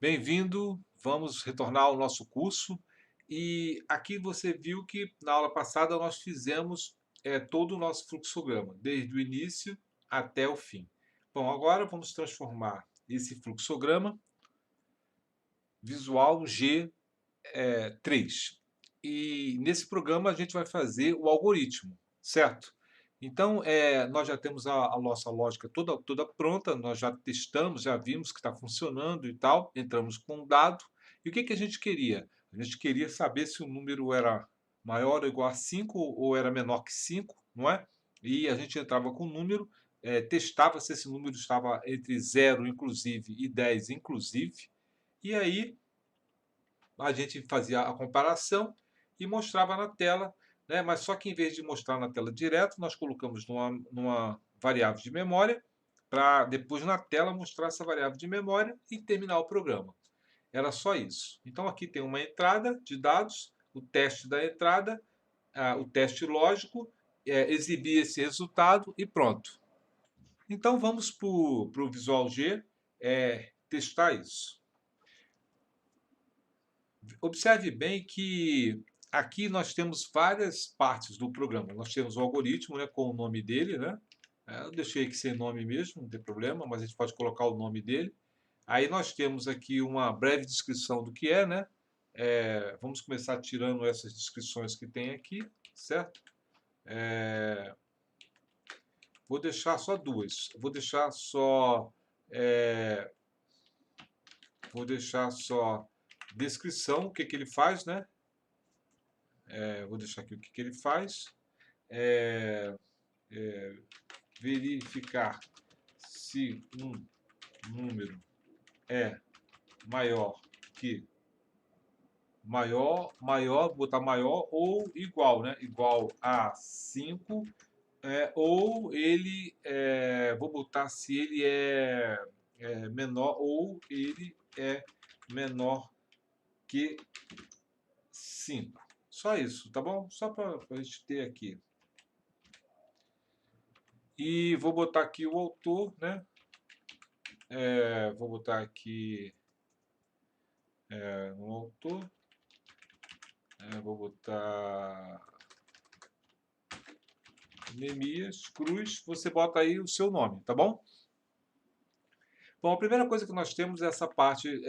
Bem-vindo, vamos retornar ao nosso curso e aqui você viu que na aula passada nós fizemos todo o nosso fluxograma, desde o início até o fim. Bom, agora vamos transformar esse fluxograma visual G3. E nesse programa a gente vai fazer o algoritmo, certo? Então, nós já temos a nossa lógica toda pronta, nós já testamos, já vimos que está funcionando e tal, entramos com um dado. E o que a gente queria? A gente queria saber se o número era maior ou igual a 5 ou era menor que 5, não é? E a gente entrava com o número, testava se esse número estava entre 0, inclusive, e 10, inclusive. E aí a gente fazia a comparação e mostrava na tela, né? Mas só que em vez de mostrar na tela direto, nós colocamos numa variável de memória para depois na tela mostrar essa variável de memória e terminar o programa. Era só isso. Então aqui tem uma entrada de dados, o teste da entrada, o teste lógico, exibir esse resultado e pronto. Então vamos para o Visual G testar isso. Observe bem que aqui nós temos várias partes do programa. Nós temos o algoritmo, né, com o nome dele, né? Eu deixei aqui sem nome mesmo, não tem problema, mas a gente pode colocar o nome dele. Aí nós temos aqui uma breve descrição do que é, né? Vamos começar tirando essas descrições que tem aqui, certo? Vou deixar só duas. É, vou deixar só descrição, o que ele faz, né? Vou deixar aqui o que ele faz. É, verificar se um número é maior que maior, botar maior ou igual, né? Igual a 5, ou ele, vou botar se ele é menor ou ele é menor que 5. Só isso, tá bom? Só para a gente ter aqui. E vou botar aqui o autor, né? Vou botar aqui no autor. Vou botar Neemias Cruz. Você bota aí o seu nome, tá bom? Bom, a primeira coisa que nós temos é essa parte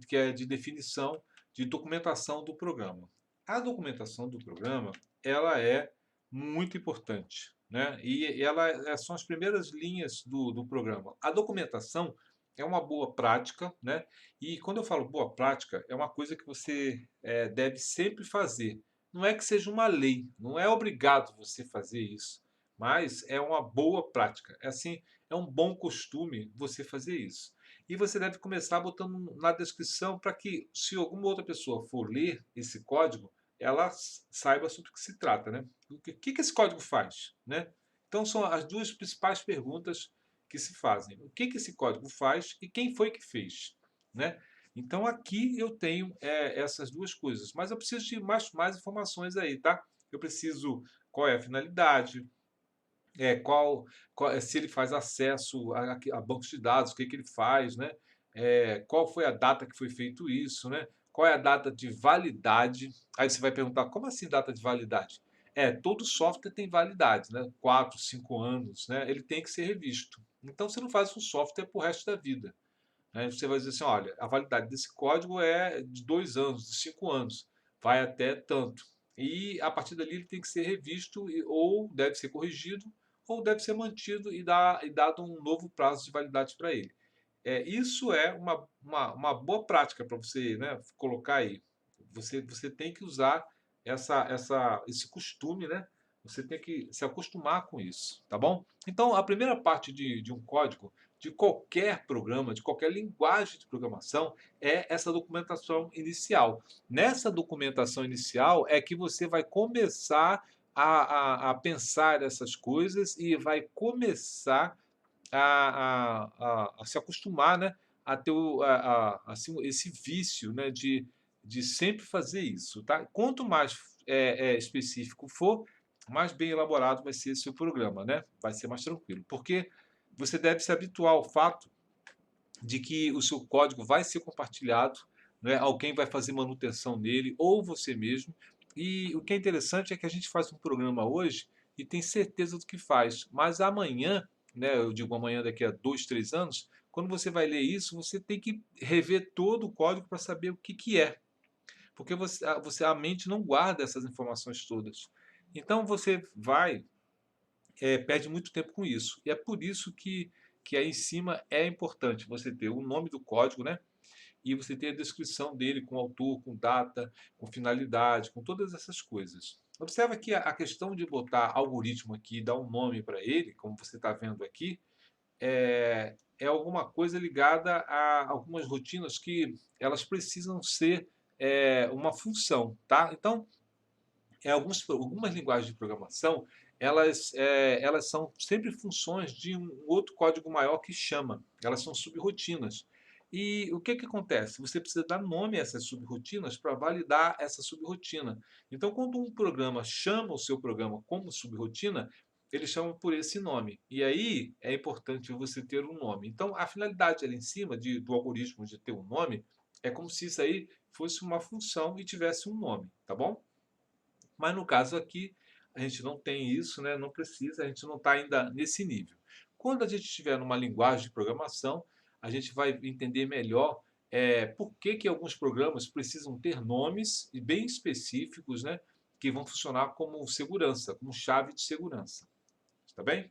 que é de definição, de documentação do programa. A documentação do programa, ela é muito importante, né? E ela são as primeiras linhas do programa. A documentação é uma boa prática, né? E quando eu falo boa prática, é uma coisa que você deve sempre fazer. Não é que seja uma lei, não é obrigado você fazer isso, mas é uma boa prática. É assim, é um bom costume você fazer isso. E você deve começar botando na descrição para que, se alguma outra pessoa for ler esse código, ela saiba sobre o que se trata, né? O que esse código faz, né? Então são as duas principais perguntas que se fazem. O que esse código faz e quem foi que fez, né? Então aqui eu tenho essas duas coisas, mas eu preciso de mais informações aí, tá? Eu preciso qual é a finalidade, se ele faz acesso a bancos de dados, o que ele faz, né? Qual foi a data que foi feito isso, né? Qual é a data de validade? Aí você vai perguntar, como assim data de validade? Todo software tem validade, né? 4, 5 anos, né? Ele tem que ser revisto. Então você não faz um software para o resto da vida, né? Você vai dizer assim, olha, a validade desse código é de 2 anos, de 5 anos, vai até tanto. E a partir dali ele tem que ser revisto ou deve ser corrigido ou deve ser mantido e dado um novo prazo de validade para ele. Isso é uma boa prática para você, né, colocar aí. Você tem que usar esse costume, né? Você tem que se acostumar com isso, tá bom? Então, a primeira parte de um código, de qualquer programa, de qualquer linguagem de programação, é essa documentação inicial. Nessa documentação inicial é que você vai começar a pensar essas coisas e vai começar a se acostumar, né, a ter assim, esse vício, né, de sempre fazer isso. Tá? Quanto mais específico for, mais bem elaborado vai ser seu programa, né? Vai ser mais tranquilo. Porque você deve se habituar ao fato de que o seu código vai ser compartilhado, né? Alguém vai fazer manutenção nele, ou você mesmo. E o que é interessante é que a gente faz um programa hoje e tem certeza do que faz, mas amanhã, né, eu digo amanhã daqui a 2, 3 anos, quando você vai ler isso, você tem que rever todo o código para saber o que, que é, porque a mente não guarda essas informações todas. Então você vai, perde muito tempo com isso. E é por isso que aí em cima é importante você ter o nome do código, né? E você ter a descrição dele com autor, com data, com finalidade, com todas essas coisas. Observa que a questão de botar algoritmo aqui, dar um nome para ele, como você está vendo aqui, é alguma coisa ligada a algumas rotinas que elas precisam ser uma função, tá? Então, algumas linguagens de programação, elas são sempre funções de um outro código maior que chama. Elas são subrrotinas. E o que acontece? Você precisa dar nome a essas subrrotinas para validar essa subrrotina. Então, quando um programa chama o seu programa como subrrotina, ele chama por esse nome. E aí é importante você ter um nome. Então, a finalidade ali em cima do algoritmo de ter um nome é como se isso aí fosse uma função e tivesse um nome, tá bom? Mas no caso aqui, a gente não tem isso, né? Não precisa, a gente não está ainda nesse nível. Quando a gente estiver numa linguagem de programação, a gente vai entender melhor por que alguns programas precisam ter nomes bem específicos, né? Que vão funcionar como segurança, como chave de segurança. Está bem?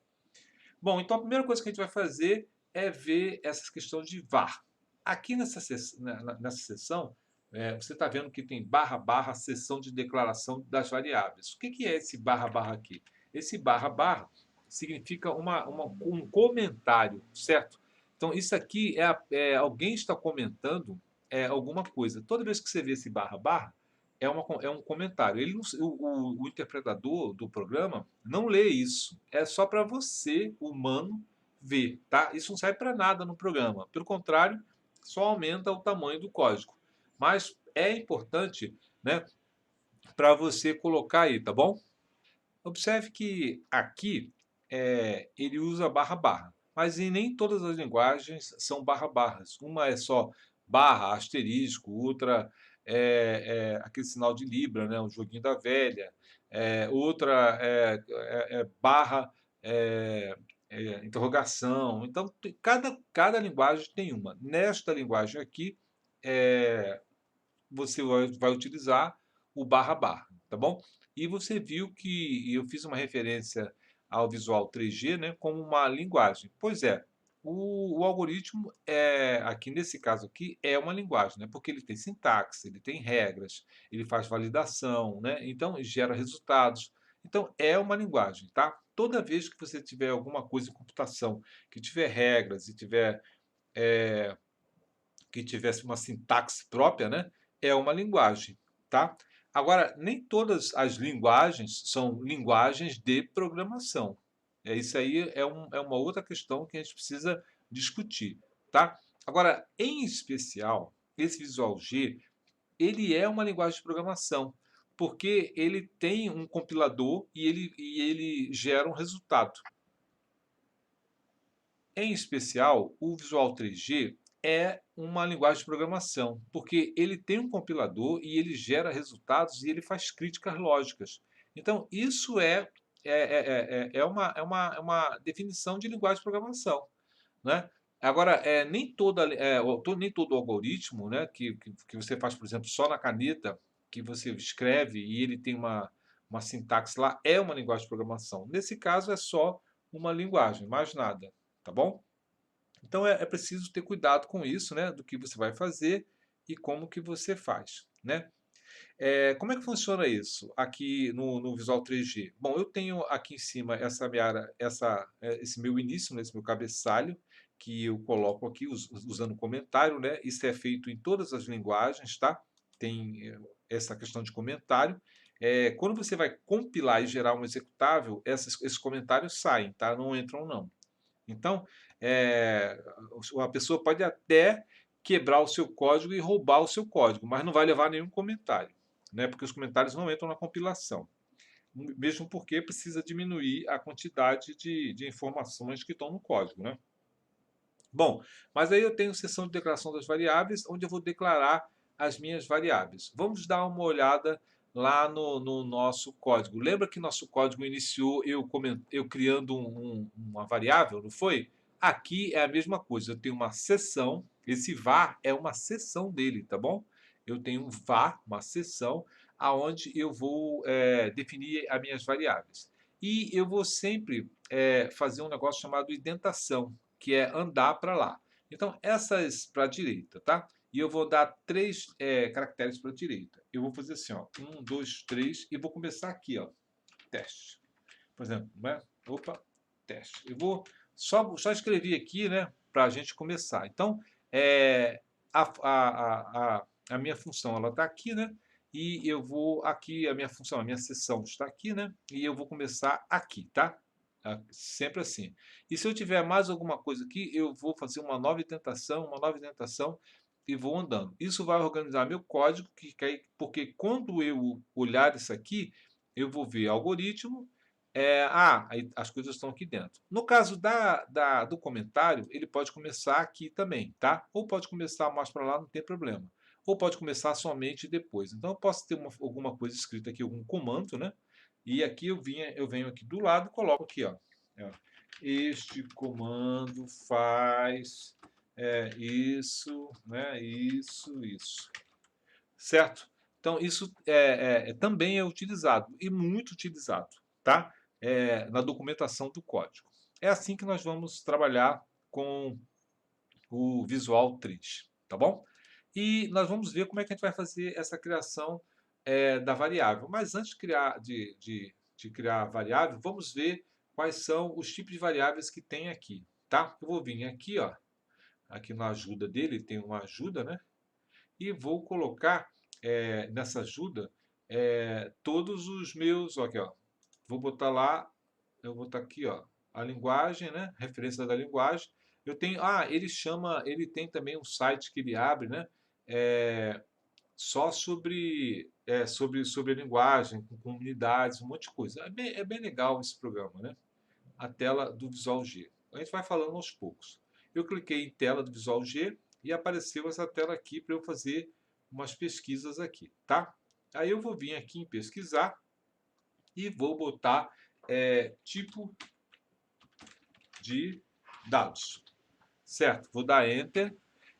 Bom, então a primeira coisa que a gente vai fazer é ver essa questão de var. Aqui nessa seção, você está vendo que tem barra barra seção de declaração das variáveis. O que é esse barra barra aqui? Esse barra barra significa um comentário, certo? Então isso aqui alguém está comentando alguma coisa. Toda vez que você vê esse barra barra, é um comentário. Ele não, o interpretador do programa não lê isso. É só para você, humano, ver. Tá? Isso não serve para nada no programa. Pelo contrário, só aumenta o tamanho do código. Mas é importante, né, para você colocar aí, tá bom? Observe que aqui ele usa barra barra, mas em nem todas as linguagens são barra barras. Uma é só barra, asterisco, outra é aquele sinal de Libra, né, um joguinho da velha. Outra barra, é, interrogação. Então, cada linguagem tem uma. Nesta linguagem aqui, é, você vai utilizar o barra barra, tá bom? E você viu que eu fiz uma referência ao Visual 3G, né, como uma linguagem. Pois é, o algoritmo aqui nesse caso aqui é uma linguagem, né, porque ele tem sintaxe, ele tem regras, ele faz validação, né, então gera resultados. Então é uma linguagem, tá? Toda vez que você tiver alguma coisa em computação que tiver regras e é, que tivesse uma sintaxe própria, né, é uma linguagem, tá? Agora, nem todas as linguagens são linguagens de programação. Isso aí é uma outra questão que a gente precisa discutir, tá? Agora, em especial, esse Visual G, ele é uma linguagem de programação, porque ele tem um compilador e ele gera um resultado. Em especial, o Visual 3G é uma linguagem de programação, porque ele tem um compilador e ele gera resultados e ele faz críticas lógicas. Então, isso é uma definição de linguagem de programação, né? Agora, nem todo algoritmo, né, que você faz, por exemplo, só na caneta, que você escreve e ele tem uma sintaxe lá, é uma linguagem de programação. Nesse caso, é só uma linguagem, mais nada, tá bom? Então é preciso ter cuidado com isso, né? Do que você vai fazer e como que você faz, né? Como é que funciona isso aqui no Visual 3G? Bom, eu tenho aqui em cima essa minha área, esse meu início, né, esse meu cabeçalho, que eu coloco aqui usando comentário, né? Isso é feito em todas as linguagens, tá? Tem essa questão de comentário. Quando você vai compilar e gerar um executável, esses comentários saem, tá? Não entram, não. Então, é, a pessoa pode até quebrar o seu código e roubar o seu código, mas não vai levar nenhum comentário, né? Porque os comentários não entram na compilação. Mesmo porque precisa diminuir a quantidade de informações que estão no código, né? Bom, mas aí eu tenho seção de declaração das variáveis, onde eu vou declarar as minhas variáveis. Vamos dar uma olhada lá no nosso código. Lembra que nosso código iniciou eu criando uma variável, não foi? Aqui é a mesma coisa, eu tenho uma seção, esse var é uma seção dele, tá bom? Eu tenho um var, uma seção, aonde eu vou definir as minhas variáveis. E eu vou sempre fazer um negócio chamado indentação, que é andar para lá. Então, essas para a direita, tá? E eu vou dar 3 caracteres para a direita. Eu vou fazer assim, ó, 1, 2, 3, e vou começar aqui, ó, teste. Por exemplo, né? Opa, teste. Eu vou só escrever aqui, né, para a gente começar. Então, a minha função, ela está aqui, né? E eu vou aqui, a minha função, a minha seção está aqui, né? E eu vou começar aqui, tá? Sempre assim. E se eu tiver mais alguma coisa aqui, eu vou fazer uma nova indentação e vou andando. Isso vai organizar meu código, porque quando eu olhar isso aqui, eu vou ver algoritmo, aí as coisas estão aqui dentro. No caso do comentário, ele pode começar aqui também, tá? Ou pode começar mais para lá, não tem problema. Ou pode começar somente depois. Então, eu posso ter alguma coisa escrita aqui, algum comando, né? E aqui eu venho aqui do lado e coloco aqui, ó. Este comando faz isso, né? Isso. Certo? Então, isso também é utilizado, e muito utilizado, tá? Na documentação do código. É assim que nós vamos trabalhar com o Visual Trees, tá bom? E nós vamos ver como é que a gente vai fazer essa criação da variável. Mas antes de criar a variável, vamos ver quais são os tipos de variáveis que tem aqui, tá? Eu vou vir aqui, ó, aqui na ajuda dele, tem uma ajuda, né? E vou colocar nessa ajuda todos os meus, ó, aqui, ó, vou botar lá, eu vou botar aqui, ó, a linguagem, né, referência da linguagem. Eu tenho, ele tem também um site que ele abre, né, só sobre a linguagem, com comunidades, um monte de coisa. É bem legal esse programa, né? A tela do Visual G. A gente vai falando aos poucos. Eu cliquei em tela do Visual G e apareceu essa tela aqui para eu fazer umas pesquisas aqui, tá? Aí eu vou vir aqui em pesquisar e vou botar tipo de dados, certo? Vou dar Enter.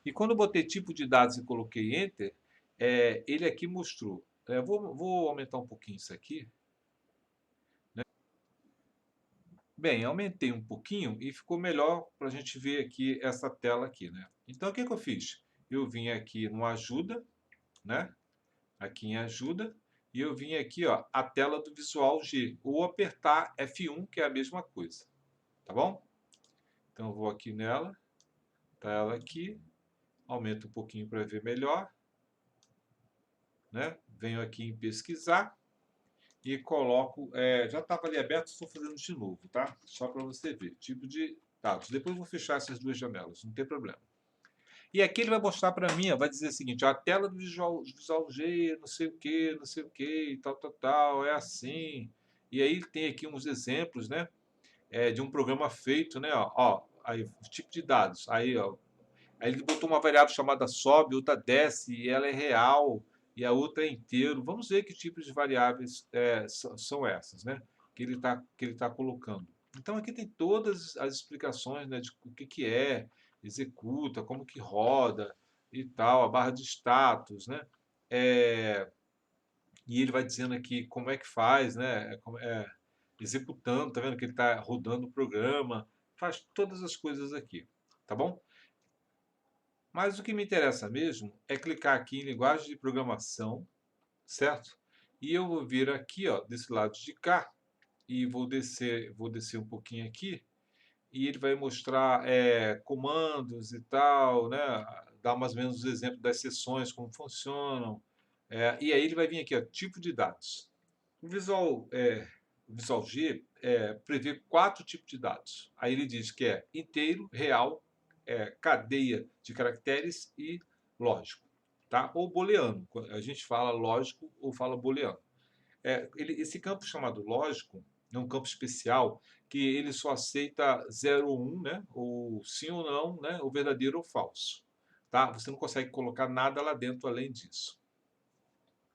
E quando eu botei tipo de dados e coloquei Enter, ele aqui mostrou. Vou aumentar um pouquinho isso aqui. Bem, aumentei um pouquinho e ficou melhor para a gente ver aqui essa tela aqui, né? Então, o que eu fiz? Eu vim aqui no Ajuda, né? Aqui em Ajuda, e eu vim aqui, ó, a tela do Visual G, ou apertar F1, que é a mesma coisa, tá bom? Então, eu vou aqui nela, tá ela aqui, aumento um pouquinho para ver melhor, né? Venho aqui em Pesquisar, e coloco, já estava ali aberto, estou fazendo de novo, tá? Só para você ver, tipo de dados. Depois eu vou fechar essas duas janelas, não tem problema. E aqui ele vai mostrar para mim, ó, vai dizer o seguinte, ó, a tela do Visual G, não sei o que, e tal, é assim. E aí tem aqui uns exemplos, né, de um programa feito, né, aí, tipo de dados. Aí ele botou uma variável chamada sobe, outra desce, e ela é real, e a outra é inteiro. Vamos ver que tipos de variáveis são essas, né? Que ele tá colocando. Então aqui tem todas as explicações, né, de o que é, executa, como que roda e tal, a barra de status, né? E ele vai dizendo aqui como é que faz, né? Executando, tá vendo que ele está rodando o programa, faz todas as coisas aqui, tá bom? Mas o que me interessa mesmo é clicar aqui em linguagem de programação, certo? E eu vou vir aqui, ó, desse lado de cá, e vou descer um pouquinho aqui, e ele vai mostrar comandos e tal, né? Dar mais ou menos os exemplos das sessões, como funcionam. E aí ele vai vir aqui, ó, tipo de dados. O Visual G prevê 4 tipos de dados. Aí ele diz que é inteiro, real, cadeia de caracteres e lógico, tá? Ou booleano. A gente fala lógico ou fala booleano. Esse campo chamado lógico, é um campo especial que ele só aceita 0 ou 1, né? Ou sim ou não, né? Ou verdadeiro ou falso, tá? Você não consegue colocar nada lá dentro além disso.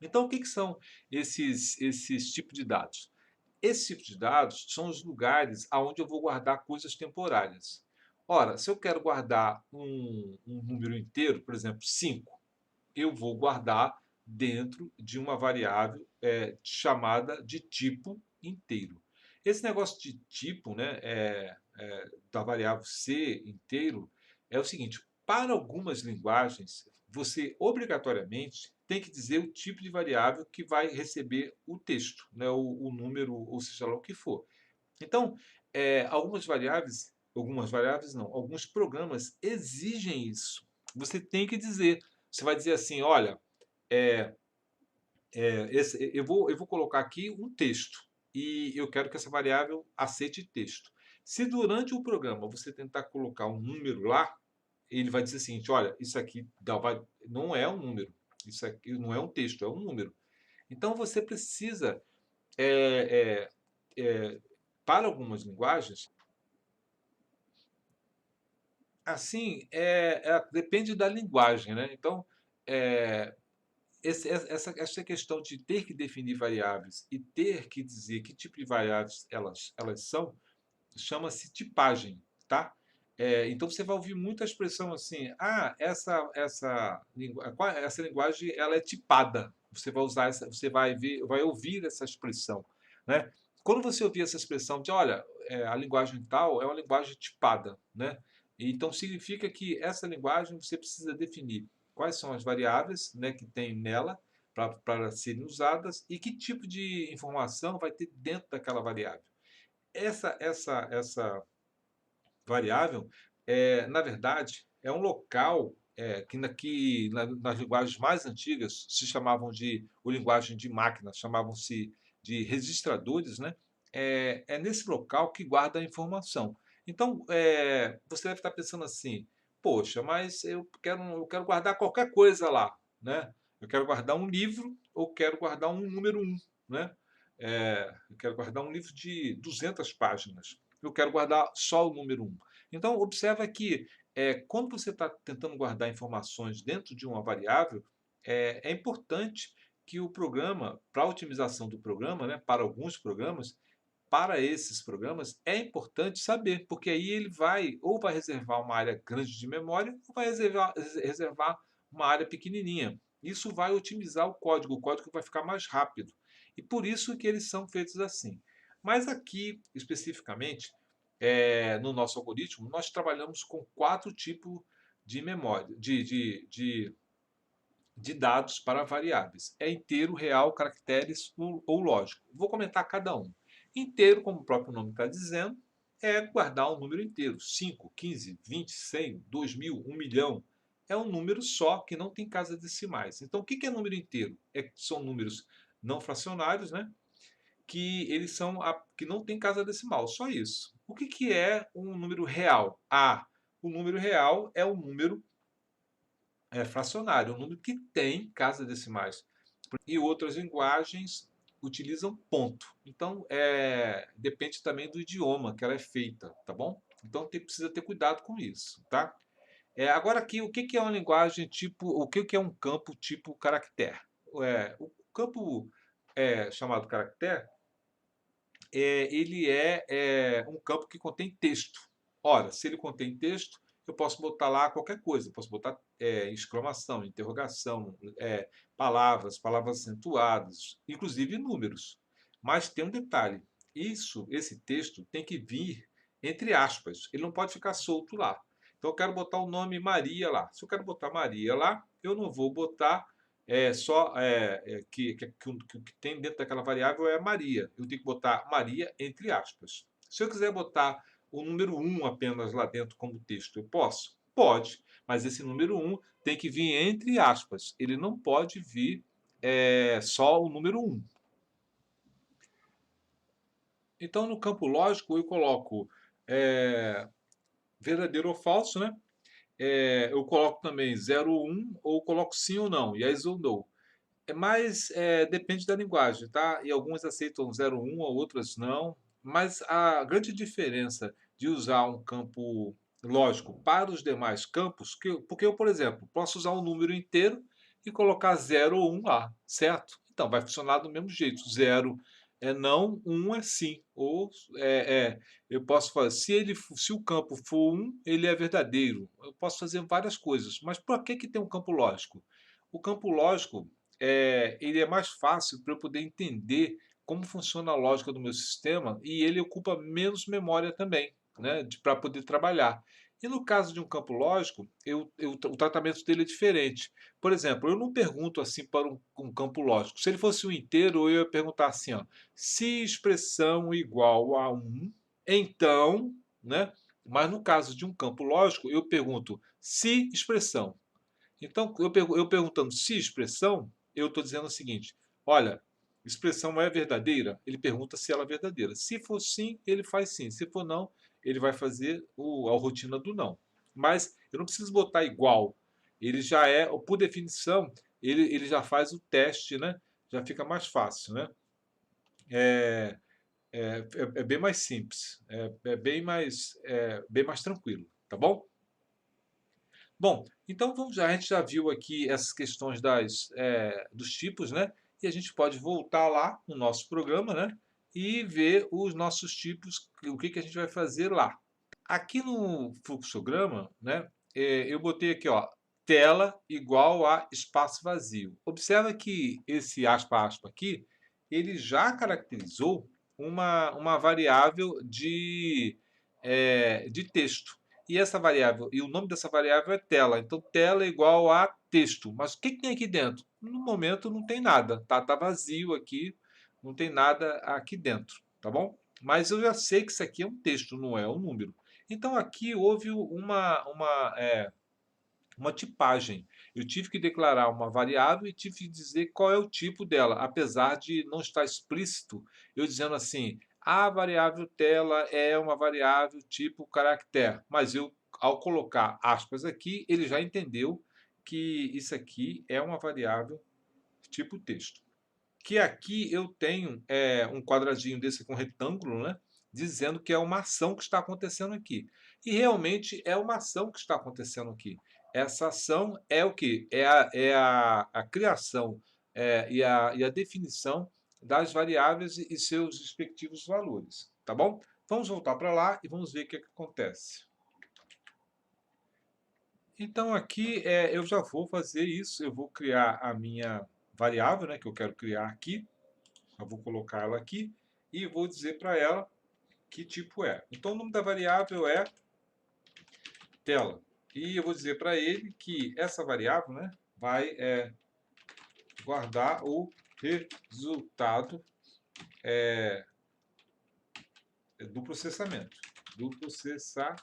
Então, o que são esses tipos de dados? Esses tipos de dados são os lugares aonde eu vou guardar coisas temporárias. Ora, se eu quero guardar um número inteiro, por exemplo, 5, eu vou guardar dentro de uma variável chamada de tipo inteiro. Esse negócio de tipo, né, da variável C inteiro, é o seguinte: para algumas linguagens, você obrigatoriamente tem que dizer o tipo de variável que vai receber o texto, né, o número, ou seja lá o que for. Então, algumas variáveis não, alguns programas exigem isso. Você tem que dizer. Você vai dizer assim, olha, é, eu vou colocar aqui um texto e eu quero que essa variável aceite texto. Se durante o programa você tentar colocar um número lá, ele vai dizer o seguinte, olha, isso aqui não é um número, isso aqui não é um texto, é um número. Então você precisa, é, é, é, para algumas linguagens, assim, depende da linguagem, né? Então, é, essa questão de ter que definir variáveis e ter que dizer que tipo de variáveis elas são, chama-se tipagem, tá? Então você vai ouvir muita expressão assim, essa linguagem ela é tipada. Você vai usar você vai ouvir essa expressão, né? Quando você ouvir essa expressão de, olha, a linguagem tal é uma linguagem tipada, né? Então significa que essa linguagem você precisa definir quais são as variáveis, né, que tem nela para serem usadas e que tipo de informação vai ter dentro daquela variável. Essa variável, na verdade, é um local nas linguagens mais antigas se chamavam ou linguagem de máquina, chamavam-se de registradores, né? É nesse local que guarda a informação. Então, você deve estar pensando assim, poxa, mas eu quero guardar qualquer coisa lá, né? Eu quero guardar um livro ou quero guardar um número um, né? Eu quero guardar um livro de 200 páginas. Eu quero guardar só o número um. Então, observa que quando você está tentando guardar informações dentro de uma variável, é importante que o programa, para a otimização do programa, né, para alguns programas, para esses programas, é importante saber, porque aí ele vai reservar uma área grande de memória, ou vai reservar uma área pequenininha. Isso vai otimizar o código vai ficar mais rápido. E por isso que eles são feitos assim. Mas aqui, especificamente, no nosso algoritmo, nós trabalhamos com 4 tipos de memória, de dados para variáveis. É inteiro, real, caracteres ou lógico. Vou comentar cada um. Inteiro, como o próprio nome está dizendo, é guardar um número inteiro. 5, 15, 20, 100, 2.000, 1.000.000. É um número só que não tem casas decimais. Então, o que é número inteiro? São números não fracionários, né? Que não tem casa decimal, só isso. O que é um número real? O número real é um número fracionário, um número que tem casas decimais. E outras linguagens utilizam ponto. Então, depende também do idioma que ela é feita, tá bom? Então, precisa ter cuidado com isso, tá? Agora aqui, o que é uma linguagem tipo, o que é um campo tipo caractere? O campo chamado caractere ele é um campo que contém texto. Ora, se ele contém texto, eu posso botar lá qualquer coisa. Eu posso botar exclamação, interrogação, palavras acentuadas, inclusive números. Mas tem um detalhe: esse texto tem que vir entre aspas. Ele não pode ficar solto lá. Então eu quero botar o nome Maria lá. Se eu quero botar Maria lá, eu não vou botar só o que tem dentro daquela variável é Maria. Eu tenho que botar Maria entre aspas. Se eu quiser botar o número um apenas lá dentro como texto, eu posso? Pode, mas esse número um tem que vir entre aspas. Ele não pode vir só o número um. Então, no campo lógico, eu coloco verdadeiro ou falso, né? Eu coloco também 0 ou 1, ou coloco sim ou não, yes ou no. Mas depende da linguagem, tá? E algumas aceitam 0,1, outras não. Mas a grande diferença de usar um campo lógico para os demais campos, porque eu, por exemplo, posso usar um número inteiro e colocar 0 ou 1 lá, certo? Então vai funcionar do mesmo jeito. 0 é não, 1 é sim. Ou eu posso fazer, se o campo for 1, ele é verdadeiro. Eu posso fazer várias coisas. Mas por que tem um campo lógico? O campo lógico ele é mais fácil para eu poder entender como funciona a lógica do meu sistema e ele ocupa menos memória também, né, para poder trabalhar. E no caso de um campo lógico, o tratamento dele é diferente. Por exemplo, eu não pergunto assim para um campo lógico. Se ele fosse um inteiro, eu ia perguntar assim, ó, se expressão igual a 1, então, né? Mas no caso de um campo lógico, eu pergunto se expressão. Então, eu perguntando se expressão, eu estou dizendo o seguinte: olha, expressão é verdadeira? Ele pergunta se ela é verdadeira. Se for sim, ele faz sim. Se for não, ele vai fazer a rotina do não. Mas eu não preciso botar igual. Ele já é, por definição, ele já faz o teste, né? Já fica mais fácil, né? É bem mais simples, bem mais tranquilo, tá bom? Bom, então a gente já viu aqui essas questões dos tipos, né? E a gente pode voltar lá no nosso programa, né? E ver os nossos tipos, o que a gente vai fazer lá. Aqui no fluxograma, né? Eu botei aqui, ó, tela igual a espaço vazio. Observa que esse aspa aspa aqui, ele já caracterizou uma variável de texto. E essa variável, e o nome dessa variável é tela. Então, tela é igual a texto. Mas o que tem aqui dentro? No momento não tem nada, tá vazio aqui, não tem nada aqui dentro, tá bom? Mas eu já sei que isso aqui é um texto, não é um número. Então aqui houve uma tipagem. Eu tive que declarar uma variável e tive que dizer qual é o tipo dela, apesar de não estar explícito, eu dizendo assim, a variável tela é uma variável tipo caractere. Mas eu, ao colocar aspas aqui, ele já entendeu que isso aqui é uma variável tipo texto. Que aqui eu tenho um quadradinho desse com retângulo, né? Dizendo que é uma ação que está acontecendo aqui. E realmente é uma ação que está acontecendo aqui. Essa ação é o que? A criação e a definição das variáveis e seus respectivos valores. Tá bom? Vamos voltar para lá e vamos ver o que acontece. Então aqui eu já vou fazer isso. Eu vou criar a minha variável, né, que eu quero criar aqui. Eu vou colocar ela aqui e vou dizer para ela que tipo é. Então o nome da variável é tela. E eu vou dizer para ele que essa variável, né, vai guardar o resultado do processamento. Do processamento.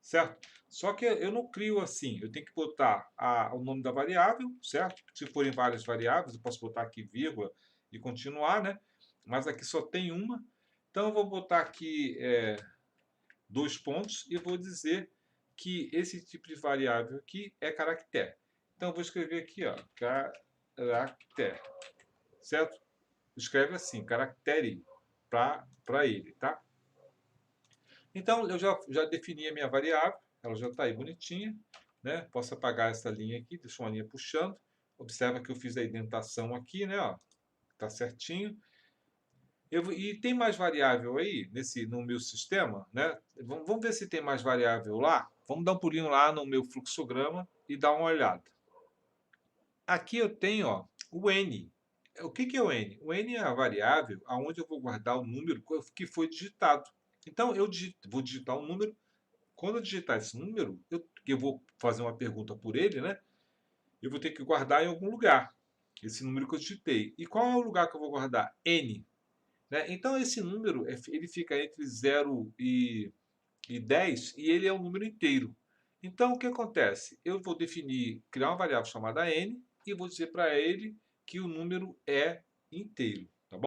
Certo? Só que eu não crio assim. Eu tenho que botar o nome da variável, certo? Se forem várias variáveis, eu posso botar aqui vírgula e continuar, né? Mas aqui só tem uma. Então eu vou botar aqui 2 pontos e vou dizer que esse tipo de variável aqui é caractere. Então eu vou escrever aqui, ó, caractere, certo? Escreve assim, caractere para ele, tá? Então eu já defini a minha variável, ela já está aí bonitinha, né? Posso apagar essa linha aqui, deixa uma linha puxando. Observa que eu fiz a indentação aqui, né? Ó, tá certinho. E tem mais variável aí no meu sistema, né? Vamos ver se tem mais variável lá. Vamos dar um pulinho lá no meu fluxograma e dar uma olhada. Aqui eu tenho, ó, o n. O que é o n? O n é a variável aonde eu vou guardar o número que foi digitado. Então vou digitar um número. Quando eu digitar esse número, eu vou fazer uma pergunta por ele, né? Eu vou ter que guardar em algum lugar esse número que eu digitei. E qual é o lugar que eu vou guardar? N. Né? Então, esse número ele fica entre 0 e 10 e ele é um número inteiro. Então, o que acontece? Eu vou criar uma variável chamada n e vou dizer para ele que o número é inteiro. Tá bom?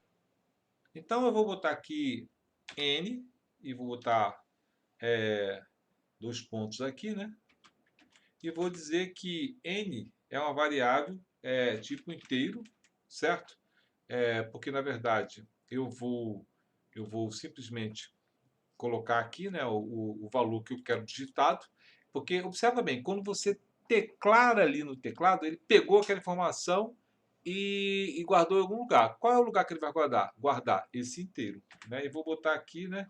Então, eu vou botar aqui n e vou botar 2 pontos aqui, né? E vou dizer que n é uma variável tipo inteiro, certo? Porque, na verdade, eu vou eu vou simplesmente colocar aqui, né, o valor que eu quero digitado, porque observa bem, quando você teclara ali no teclado, ele pegou aquela informação e guardou em algum lugar. Qual é o lugar que ele vai guardar? Guardar esse inteiro, né? E vou botar aqui, né,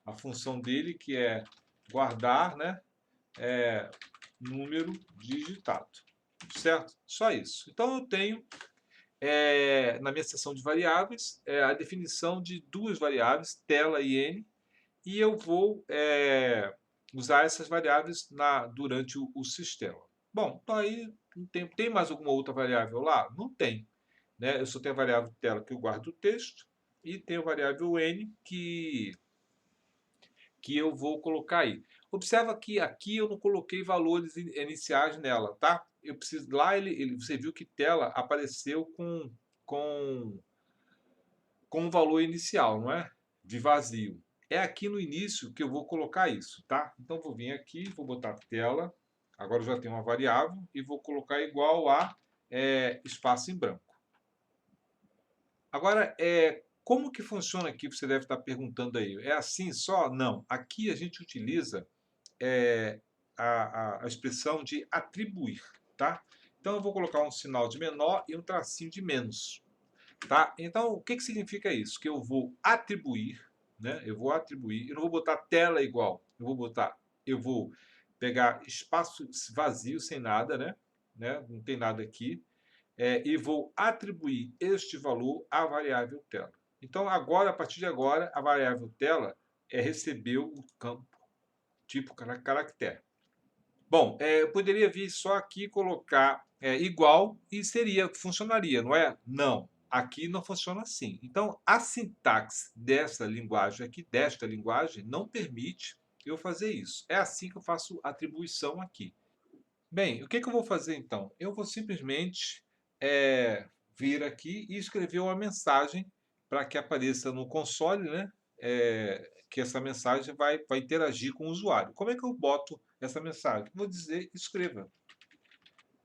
a função dele, que é guardar, né, número digitado, certo? Só isso. Então eu tenho na minha seção de variáveis a definição de duas variáveis, tela e n, e eu vou usar essas variáveis durante o sistema. Bom, então aí tem mais alguma outra variável lá? Não tem, né? Eu só tenho a variável tela que eu guardo o texto e tenho a variável n que eu vou colocar aí. Observa que aqui eu não coloquei valores iniciais nela, tá? Eu preciso lá você viu que tela apareceu com com um valor inicial, não é? De vazio. É aqui no início que eu vou colocar isso, tá? Então vou vir aqui, vou botar tela. Agora eu já tenho uma variável e vou colocar igual a espaço em branco. Agora, como que funciona aqui? Você deve estar perguntando aí. É assim só? Não. Aqui a gente utiliza a expressão de atribuir, tá? Então eu vou colocar um sinal de menor e um tracinho de menos. Tá? Então, o que significa isso? Que eu vou atribuir, né? Eu vou atribuir, eu não vou botar tela igual, eu vou pegar espaço vazio sem nada, né? Não tem nada aqui, e vou atribuir este valor à variável tela. Então, agora, a partir de agora, a variável tela recebeu o campo tipo caractere. Bom, eu poderia vir só aqui colocar igual e funcionaria, não é? Não, aqui não funciona assim. Então, a sintaxe desta linguagem, não permite eu fazer isso. É assim que eu faço atribuição aqui. Bem, o que eu vou fazer então? Eu vou simplesmente vir aqui e escrever uma mensagem para que apareça no console, né? Que essa mensagem vai interagir com o usuário. Como é que eu boto essa mensagem? Vou dizer escreva.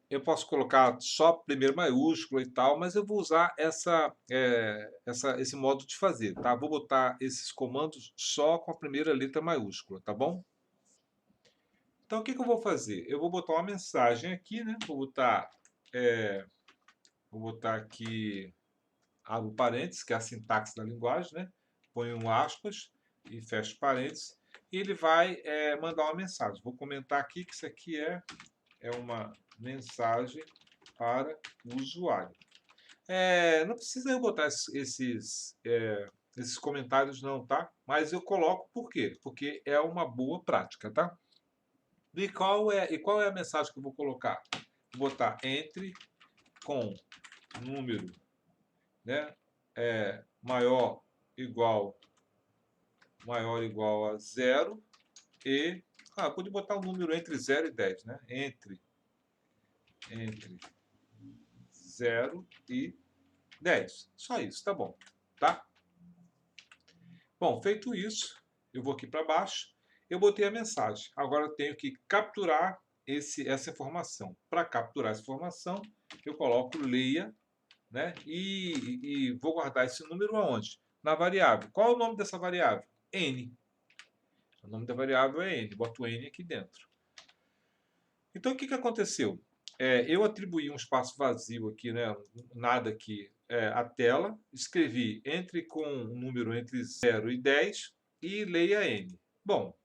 Eu posso colocar só primeiro maiúsculo e tal, mas eu vou usar esse modo de fazer, tá? Vou botar esses comandos só com a primeira letra maiúscula, tá bom? Então, o que eu vou fazer? Eu vou botar uma mensagem aqui, né? Vou botar aqui, abro parênteses, que é a sintaxe da linguagem, né? Ponho um aspas e fecho parênteses. E ele vai mandar uma mensagem. Vou comentar aqui que isso aqui é uma mensagem para o usuário. Não precisa eu botar esses comentários não, tá? Mas eu coloco por quê? Porque é uma boa prática, tá? E qual é a mensagem que eu vou colocar? Vou botar entre com número, né? Maior igual a zero e pode botar um número entre 0 e 10, né? Entre 0 e 10. Só isso, tá bom, tá? Bom, feito isso, eu vou aqui para baixo, eu botei a mensagem. Agora eu tenho que capturar essa informação. Para capturar essa informação, eu coloco leia, né? E vou guardar esse número aonde? Na variável. Qual é o nome dessa variável? N. O nome da variável é N. Boto o N aqui dentro. Então, o que aconteceu? Eu atribuí um espaço vazio aqui, né? Nada aqui, à tela. Escrevi com um número entre 0 e 10 e leia N. Bom,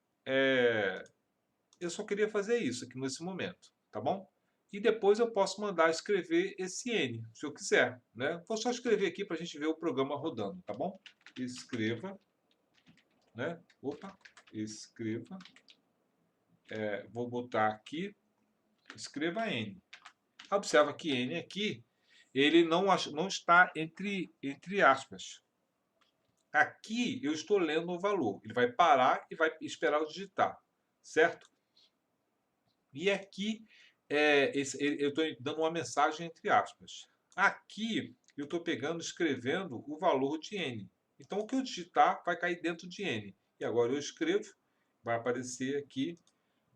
eu só queria fazer isso aqui nesse momento, tá bom? E depois eu posso mandar escrever esse N, se eu quiser, né? Vou só escrever aqui para a gente ver o programa rodando, tá bom? Escreva, né? Opa, escreva. Vou botar aqui, escreva N. Observa que N aqui, ele não está entre aspas. Aqui eu estou lendo o valor. Ele vai parar e vai esperar eu digitar, certo? E aqui eu estou dando uma mensagem entre aspas. Aqui eu estou escrevendo o valor de N. Então o que eu digitar vai cair dentro de N. E agora eu escrevo, vai aparecer aqui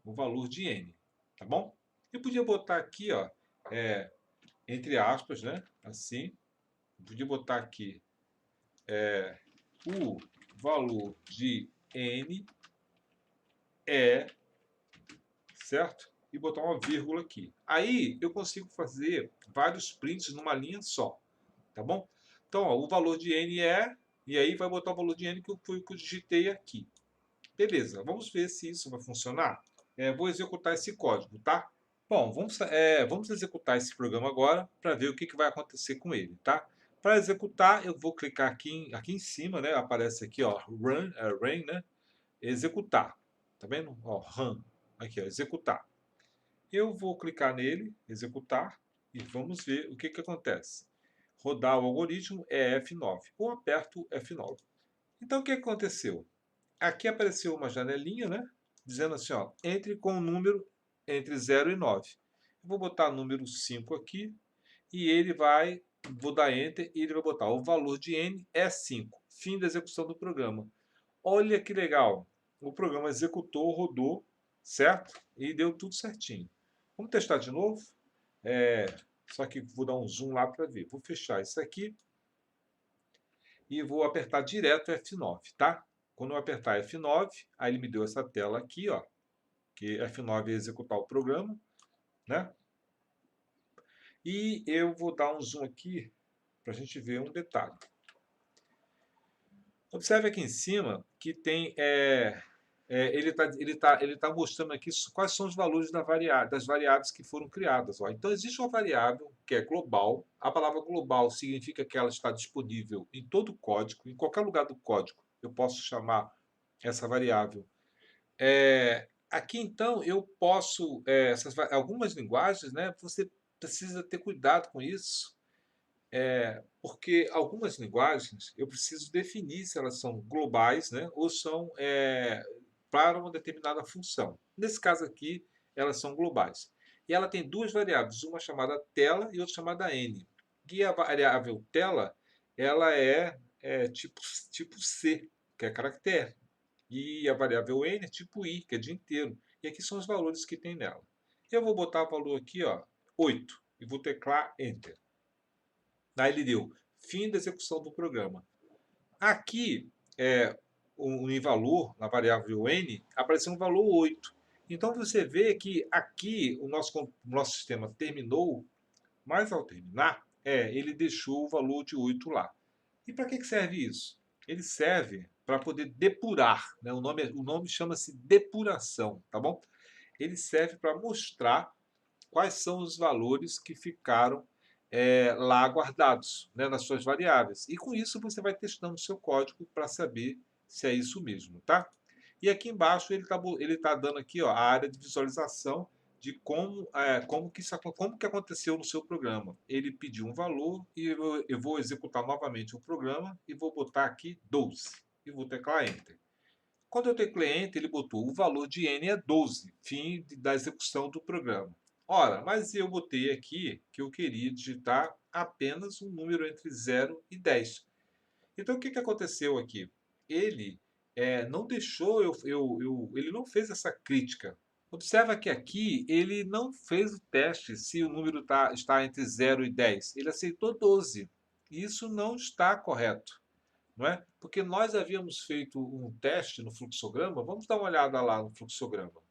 o valor de N. Tá bom? Eu podia botar aqui, ó, entre aspas, né? Assim. Eu podia botar aqui o valor de n é, certo? E botar uma vírgula aqui. Aí eu consigo fazer vários prints numa linha só, tá bom? Então, ó, o valor de n é, e aí vai botar o valor de n que eu digitei aqui. Beleza, vamos ver se isso vai funcionar. Vou executar esse código, tá? Bom, vamos executar esse programa agora para ver o que vai acontecer com ele, tá? Para executar, eu vou clicar aqui em cima, né? Aparece aqui, ó, Run, né? Executar. Tá vendo? Ó, Run. Aqui, ó, executar. Eu vou clicar nele, executar, e vamos ver o que acontece. Rodar o algoritmo é F9. Eu aperto F9. Então, o que aconteceu? Aqui apareceu uma janelinha, né? Dizendo assim, ó, entre com o número entre 0 e 9. Eu vou botar o número 5 aqui e vou dar Enter e ele vai botar o valor de n é 5. Fim da execução do programa. Olha que legal. O programa executou, rodou, certo? E deu tudo certinho. Vamos testar de novo? Só que vou dar um zoom lá para ver. Vou fechar isso aqui e vou apertar direto F9, tá? Quando eu apertar F9, aí ele me deu essa tela aqui, ó, que F9 é executar o programa, né? E eu vou dar um zoom aqui para a gente ver um detalhe. Observe aqui em cima que tem ele tá mostrando aqui quais são os valores das variáveis que foram criadas. Ó. Então, existe uma variável que é global. A palavra global significa que ela está disponível em todo o código, em qualquer lugar do código. Eu posso chamar essa variável. Aqui, então, eu posso... algumas linguagens, né, você precisa ter cuidado com isso, porque algumas linguagens eu preciso definir se elas são globais, né, ou são para uma determinada função. Nesse caso aqui, elas são globais. E ela tem duas variáveis, uma chamada tela e outra chamada n. E a variável tela, ela é tipo C, que é caractere. E a variável n é tipo I, que é dia inteiro. E aqui são os valores que tem nela. Eu vou botar o valor aqui, ó, 8, e vou teclar Enter. Aí ele deu fim da execução do programa. Aqui, em valor, na variável n, apareceu um valor 8. Então você vê que aqui o nosso sistema terminou, mas ao terminar, ele deixou o valor de 8 lá. E para que serve isso? Ele serve para poder depurar, né? O nome chama-se depuração, tá bom? Ele serve para mostrar quais são os valores que ficaram lá guardados, né, nas suas variáveis. E com isso você vai testando o seu código para saber se é isso mesmo, tá? E aqui embaixo ele tá dando aqui, ó, a área de visualização de como que aconteceu no seu programa. Ele pediu um valor e eu vou executar novamente o programa e vou botar aqui 12 e vou teclar Enter. Quando eu teclei Enter, ele botou o valor de n é 12, fim da execução do programa. Ora, mas eu botei aqui que eu queria digitar apenas um número entre 0 e 10. Então, o que aconteceu aqui? Ele não deixou, ele não fez essa crítica. Observa que aqui ele não fez o teste se o número está entre 0 e 10. Ele aceitou 12. Isso não está correto. Não é? Porque nós havíamos feito um teste no fluxograma. Vamos dar uma olhada lá no fluxograma.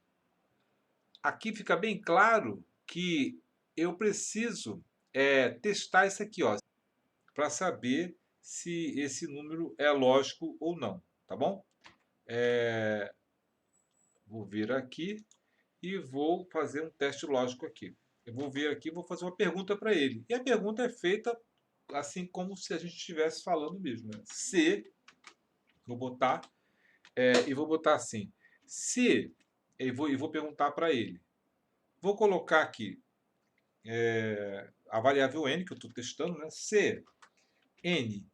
Aqui fica bem claro que eu preciso testar isso aqui, para saber se esse número é lógico ou não, tá bom? Vou vir aqui e vou fazer um teste lógico aqui. Eu vou vir aqui e vou fazer uma pergunta para ele. E a pergunta é feita assim como se a gente estivesse falando mesmo. Né? Se, vou botar, e vou botar assim, se, vou perguntar para ele. Vou colocar aqui a variável n, que eu estou testando, né? Se n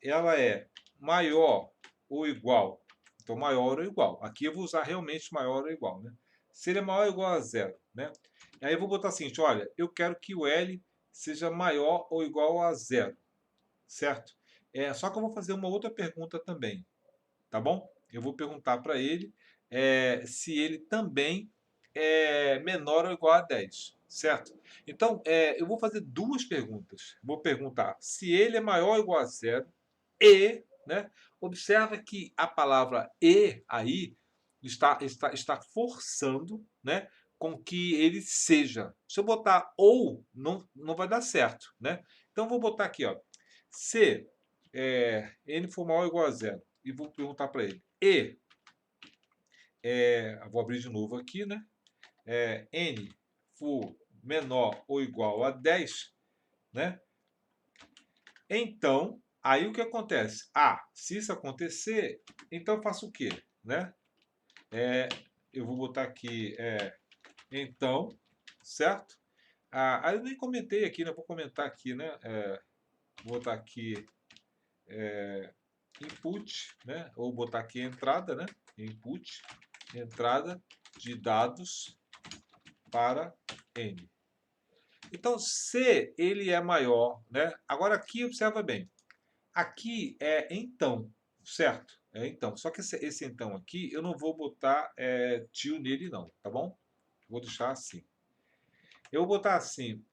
ela é maior ou igual, então maior ou igual. Aqui eu vou usar realmente maior ou igual, né? Se ele é maior ou igual a zero, né? E aí eu vou botar assim, olha, eu quero que o L seja maior ou igual a zero, certo? Só que eu vou fazer uma outra pergunta também, tá bom? Eu vou perguntar para ele se ele também é menor ou igual a 10, certo? Então, eu vou fazer duas perguntas. Vou perguntar se ele é maior ou igual a zero e, né? Observa que a palavra e aí está forçando, né? Com que ele seja. Se eu botar ou, não vai dar certo, né? Então, eu vou botar aqui, ó. Se n for maior ou igual a zero, e vou perguntar para ele. E, vou abrir de novo aqui, né? N for menor ou igual a 10, né? Então, aí o que acontece? Se isso acontecer, então eu faço o quê? Né? Eu vou botar aqui, então, certo? Aí eu nem comentei aqui, né? Vou comentar aqui, né? Vou botar aqui input, né? Ou botar aqui entrada, né? Input, entrada de dados para N. Então, se ele é maior, né? Agora aqui observa bem. Aqui é então, certo? É então. Só que esse então aqui eu não vou botar tio nele não, tá bom? Vou deixar assim. Eu vou botar assim,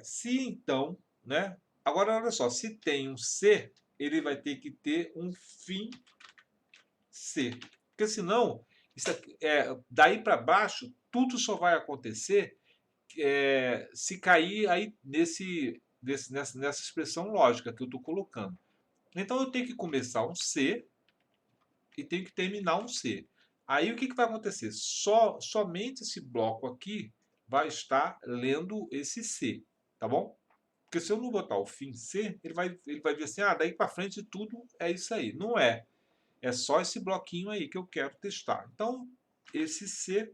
se então, né? Agora olha só, se tem um C, ele vai ter que ter um fim C. Porque senão, isso aqui, daí para baixo, tudo só vai acontecer se cair aí nessa expressão lógica que eu estou colocando. Então eu tenho que começar um C e tenho que terminar um C. Aí o que vai acontecer? Somente esse bloco aqui vai estar lendo esse C, tá bom? Porque se eu não botar o fim C, ele vai ver assim, daí para frente tudo é isso aí. Não é. É só esse bloquinho aí que eu quero testar. Então, esse C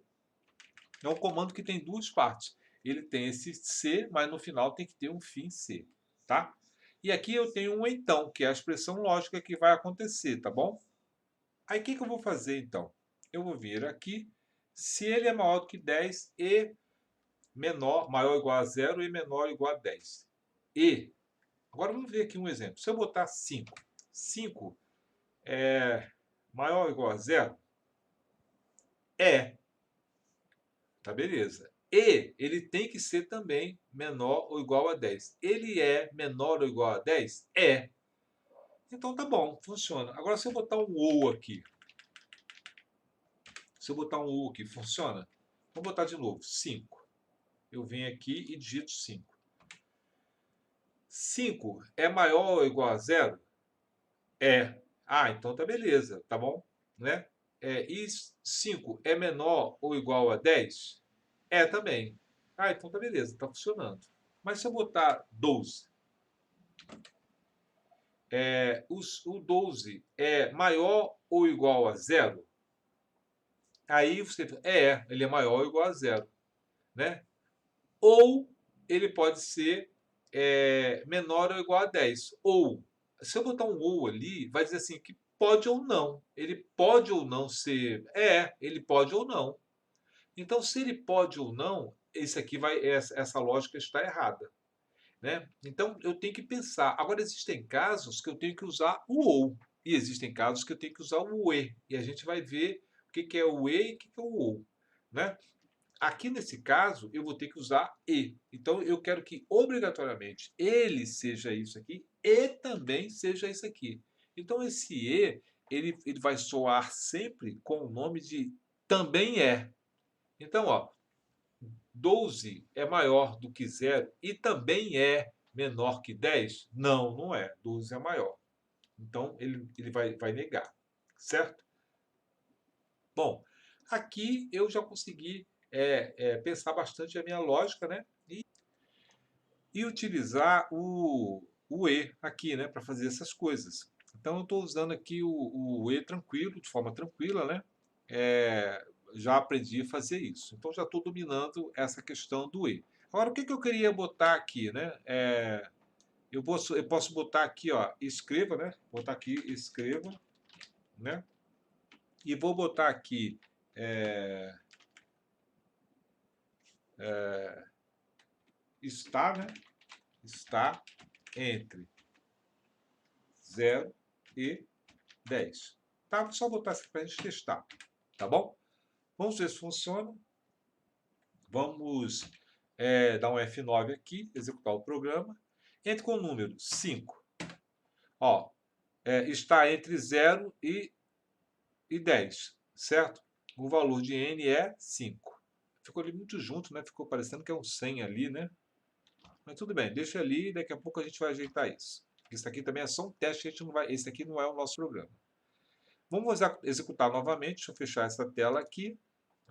é um comando que tem duas partes. Ele tem esse C, mas no final tem que ter um fim C, tá? E aqui eu tenho um então, que é a expressão lógica que vai acontecer, tá bom? Aí o que eu vou fazer então? Eu vou vir aqui, se ele é maior do que 10 e maior ou igual a zero e menor ou igual a 10. E, agora vamos ver aqui um exemplo. Se eu botar 5, 5 é maior ou igual a zero? Tá beleza. E ele tem que ser também menor ou igual a 10. Ele é menor ou igual a 10? É. Então tá bom, funciona. Agora se eu botar um ou aqui, funciona? Vamos botar de novo, 5. Eu venho aqui e digito 5. 5 é maior ou igual a zero? É. Então tá beleza, tá bom? Né? E 5 é menor ou igual a 10? É também. Então tá beleza, tá funcionando. Mas se eu botar 12, o 12 é maior ou igual a zero? Aí você ele é maior ou igual a zero, né? Ou ele pode ser menor ou igual a 10. Ou, se eu botar um ou ali, vai dizer assim que pode ou não. Ele pode ou não ser. Ele pode ou não. Então, se ele pode ou não, essa lógica está errada. Né? Então, eu tenho que pensar. Agora, existem casos que eu tenho que usar o ou. E existem casos que eu tenho que usar o e. E a gente vai ver o que é o e e o que é o ou. Né? Aqui nesse caso, eu vou ter que usar e. Então, eu quero que, obrigatoriamente, ele seja isso aqui e também seja isso aqui. Então, esse e, ele vai soar sempre com o nome de também é. Então, ó, 12 é maior do que zero e também é menor que 10? Não, não é. 12 é maior. Então, ele vai negar, certo? Bom, aqui eu já consegui pensar bastante a minha lógica, né? E utilizar o E aqui, né? Para fazer essas coisas. Então, eu estou usando aqui o E tranquilo, de forma tranquila, né? Já aprendi a fazer isso. Então, já estou dominando essa questão do E. Agora, o que eu queria botar aqui, né? Eu posso botar aqui, ó, escreva, né? Botar aqui, escreva, né? E vou botar aqui está, né? Está entre 0 e 10. Tá? Vou só botar aqui para a gente testar, tá bom? Vamos ver se funciona. Vamos dá um F9 aqui, executar o programa. Entre com o número 5. Ó, está entre 0 e 10, certo? O valor de n é 5. Ficou ali muito junto, né? Ficou parecendo que é um 100 ali, né? Mas tudo bem, deixa ali, daqui a pouco a gente vai ajeitar isso. Isso aqui também é só um teste, a gente não vai, esse aqui não é o nosso programa. Vamos executar novamente, deixa eu fechar essa tela aqui.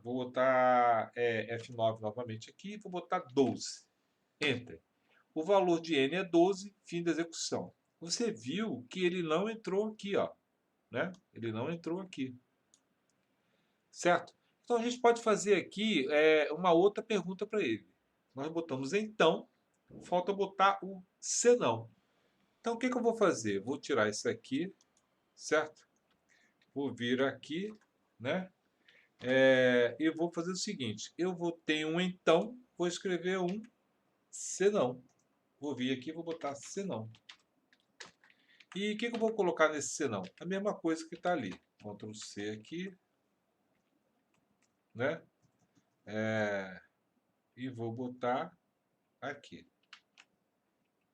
Vou botar F9 novamente aqui, vou botar 12. Enter. O valor de n é 12, fim da execução. Você viu que ele não entrou aqui, ó, né? Ele não entrou aqui, certo? Então a gente pode fazer aqui uma outra pergunta para ele. Nós botamos então, falta botar o senão. Então o que eu vou fazer? Vou tirar isso aqui, certo? Vou vir aqui, né? E vou fazer o seguinte, eu vou ter um então, vou escrever um senão. Vou vir aqui e vou botar senão. E o que eu vou colocar nesse senão? A mesma coisa que está ali. Ctrl C aqui, né? E vou botar aqui,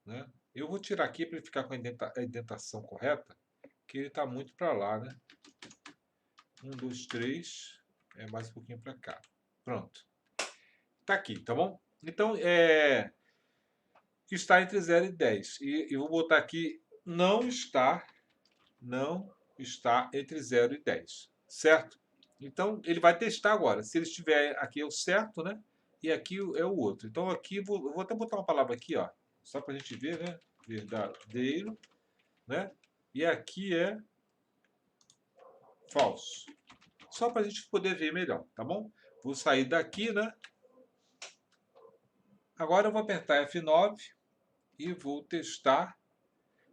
né? Eu vou tirar aqui para ele ficar com a indentação correta, que ele está muito para lá, né? 1, 2, 3, mais um pouquinho para cá. Pronto. Está aqui, tá bom? Então, está entre 0 e 10. E vou botar aqui, não está entre 0 e 10, certo? Então, ele vai testar agora. Se ele estiver aqui é o certo, né? E aqui é o outro. Então, aqui, eu vou até botar uma palavra aqui, ó, só para a gente ver, né? Verdadeiro, né? E aqui é falso. Só para a gente poder ver melhor, tá bom? Vou sair daqui, né? Agora eu vou apertar F9 e vou testar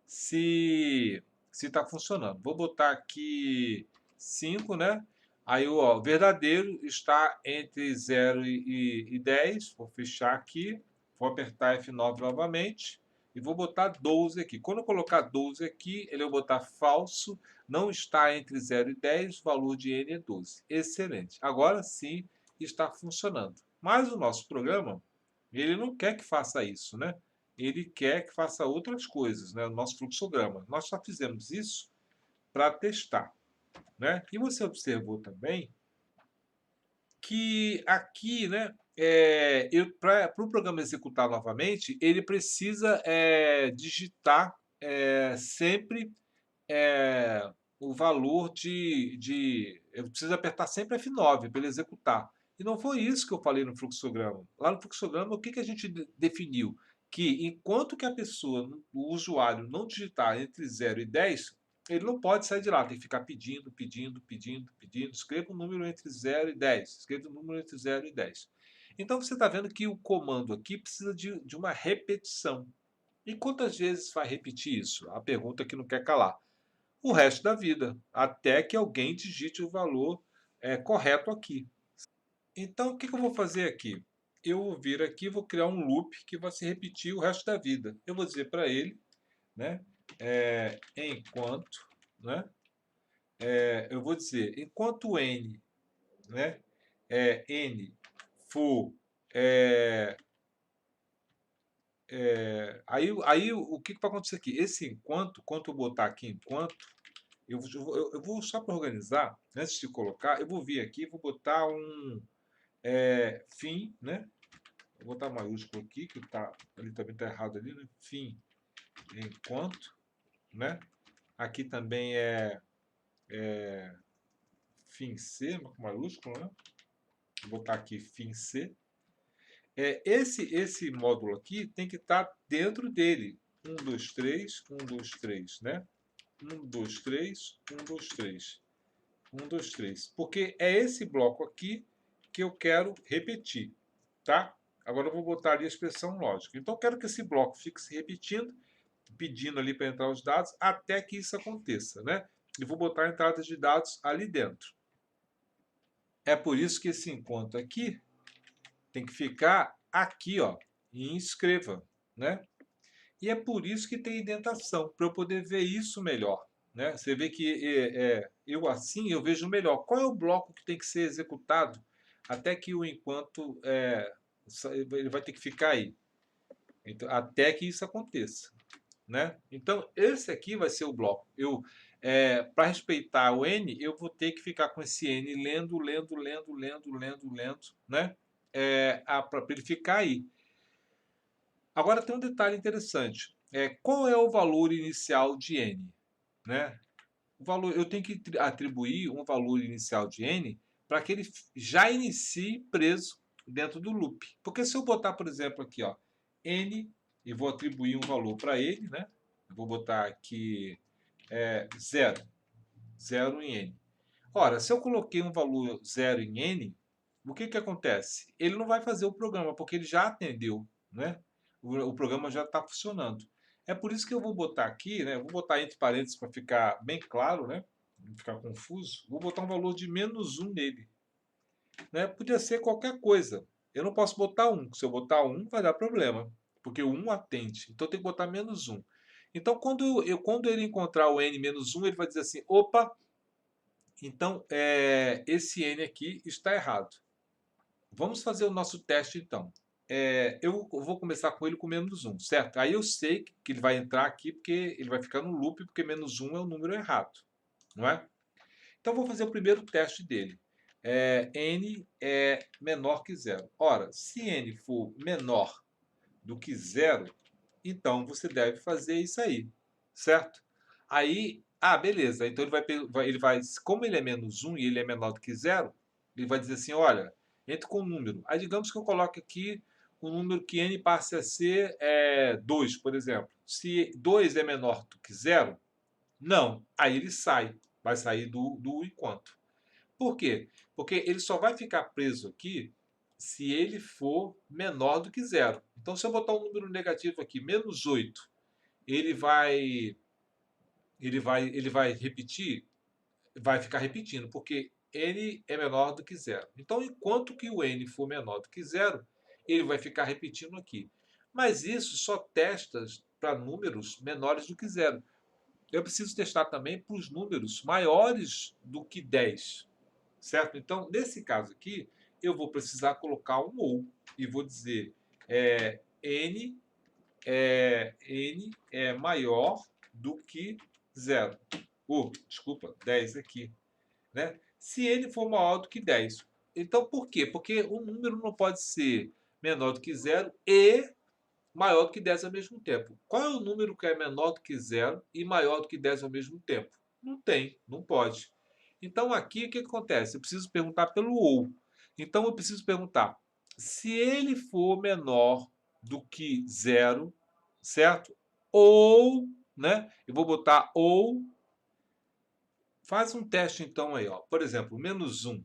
se está funcionando. Vou botar aqui 5, né? Aí, ó, verdadeiro está entre 0 e 10. Vou fechar aqui. Vou apertar F9 novamente. E vou botar 12 aqui. Quando eu colocar 12 aqui, ele vai botar falso. Não está entre 0 e 10. O valor de n é 12. Excelente. Agora sim está funcionando. Mas o nosso programa, ele não quer que faça isso, né? Ele quer que faça outras coisas, né? O nosso fluxograma. Nós só fizemos isso para testar, né? E você observou também que aqui, né, para o programa executar novamente, ele precisa digitar sempre o valor eu preciso apertar sempre F9 para ele executar. E não foi isso que eu falei no fluxograma. Lá no fluxograma, o que a gente definiu? Que enquanto que a pessoa, o usuário, não digitar entre 0 e 10, ele não pode sair de lá, tem que ficar pedindo, pedindo, pedindo, pedindo. Escreva um número entre 0 e 10. Escreva um número entre 0 e 10. Então você está vendo que o comando aqui precisa de uma repetição. E quantas vezes vai repetir isso? A pergunta que não quer calar. O resto da vida, até que alguém digite o valor correto aqui. Então, o que eu vou fazer aqui? Eu vou vir aqui e vou criar um loop que vai se repetir o resto da vida. Eu vou dizer para ele, né, enquanto, né, eu vou dizer, enquanto n, né, n for aí o que vai acontecer aqui? Esse enquanto, quando eu botar aqui enquanto, eu vou só para organizar, antes de colocar, eu vou vir aqui, vou botar um fim, né? Vou botar maiúsculo aqui, que tá, ali também está errado ali, né? Fim enquanto, né? Aqui também fim C, com maiúsculo, né? Vou botar aqui fim C. Esse módulo aqui tem que estar dentro dele. 1, 2, 3, 1, 2, 3, né? 1, 2, 3, 1, 2, 3. 1, 2, 3. Porque é esse bloco aqui que eu quero repetir, tá? Agora eu vou botar ali a expressão lógica. Então eu quero que esse bloco fique se repetindo, pedindo ali para entrar os dados, até que isso aconteça, né? E vou botar a entrada de dados ali dentro. É por isso que esse enquanto aqui tem que ficar aqui, ó, em escreva, né? E é por isso que tem indentação, para eu poder ver isso melhor, né? Você vê que eu assim eu vejo melhor. Qual é o bloco que tem que ser executado até que o enquanto Ele vai ter que ficar aí. Então, até que isso aconteça, né? Então, esse aqui vai ser o bloco. Para respeitar o N, eu vou ter que ficar com esse N lendo, né? Para ele ficar aí. Agora tem um detalhe interessante. Qual é o valor inicial de N? Né? Eu tenho que atribuir um valor inicial de N para que ele já inicie preso dentro do loop. Porque se eu botar, por exemplo, aqui, ó, N, e vou atribuir um valor para ele, né? Eu vou botar aqui 0, 0 em N. Ora, se eu coloquei um valor 0 em N, o que acontece? Ele não vai fazer o programa, porque ele já atendeu, né? O programa já está funcionando. É por isso que eu vou botar aqui, né? Eu vou botar entre parênteses para ficar bem claro, né? Não ficar confuso. Vou botar um valor de -1 nele, né? Podia ser qualquer coisa. Eu não posso botar 1. Se eu botar 1, vai dar problema, porque o 1 atende. Então eu tenho que botar -1. Então quando ele encontrar o n-1, ele vai dizer assim: opa, então esse n aqui está errado. Vamos fazer o nosso teste então. Eu vou começar com ele com -1, certo? Aí eu sei que ele vai entrar aqui porque ele vai ficar no loop, porque -1 é o número errado, não é? Então vou fazer o primeiro teste dele. N é menor que 0. Ora, se n for menor do que 0, então você deve fazer isso aí, certo? Aí, beleza. Então como ele é -1 e ele é menor do que 0, ele vai dizer assim, olha, entre com um número. Aí digamos que eu coloque aqui um número que n passe a ser 2, por exemplo. Se 2 é menor do que 0, não. Aí ele vai sair do enquanto. Por quê? Porque ele só vai ficar preso aqui se ele for menor do que 0. Então, se eu botar um número negativo aqui, -8, ele vai, ele vai repetir, vai ficar repetindo, porque n é menor do que 0. Então, enquanto que o n for menor do que 0, ele vai ficar repetindo aqui. Mas isso só testa para números menores do que 0. Eu preciso testar também para os números maiores do que 10. Certo? Então, nesse caso aqui, eu vou precisar colocar um ou e vou dizer n é maior do que 0. Desculpa, 10 aqui. Né? Se n for maior do que 10. Então, por quê? Porque o número não pode ser menor do que 0 e maior do que 10 ao mesmo tempo. Qual é o número que é menor do que 0 e maior do que 10 ao mesmo tempo? Não tem, não pode. Então aqui o que acontece? Eu preciso perguntar pelo ou. Então eu preciso perguntar se ele for menor do que 0, certo? Ou, né? Eu vou botar ou. Faz um teste então aí, ó. Por exemplo, -1.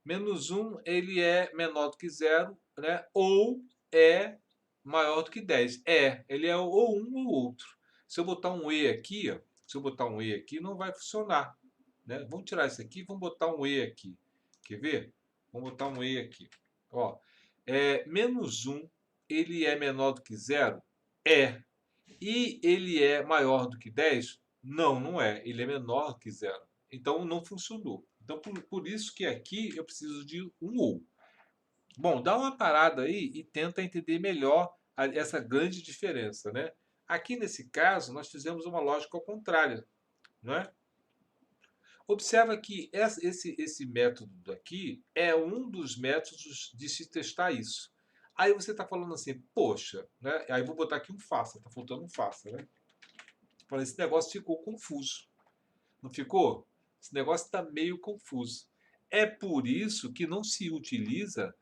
-1 ele é menor do que 0, né? Ou é maior do que 10. Ele é ou um ou outro. Se eu botar um E aqui, ó, se eu botar um E aqui, não vai funcionar. Né? Vamos tirar isso aqui e vamos botar um E aqui. Quer ver? Vamos botar um E aqui. Ó, -1, ele é menor do que 0? É. E ele é maior do que 10? Não, não é. Ele é menor que 0. Então não funcionou. Então por isso que aqui eu preciso de um ou. Bom, dá uma parada aí e tenta entender melhor essa grande diferença, né? Aqui nesse caso nós fizemos uma lógica ao contrário, não é? Observa que esse método aqui é um dos métodos de se testar isso. Aí você está falando assim, poxa, né? Aí vou botar aqui um faça, está faltando um faça, né? Falei, esse negócio ficou confuso. Não ficou? Esse negócio está meio confuso. É por isso que não se utiliza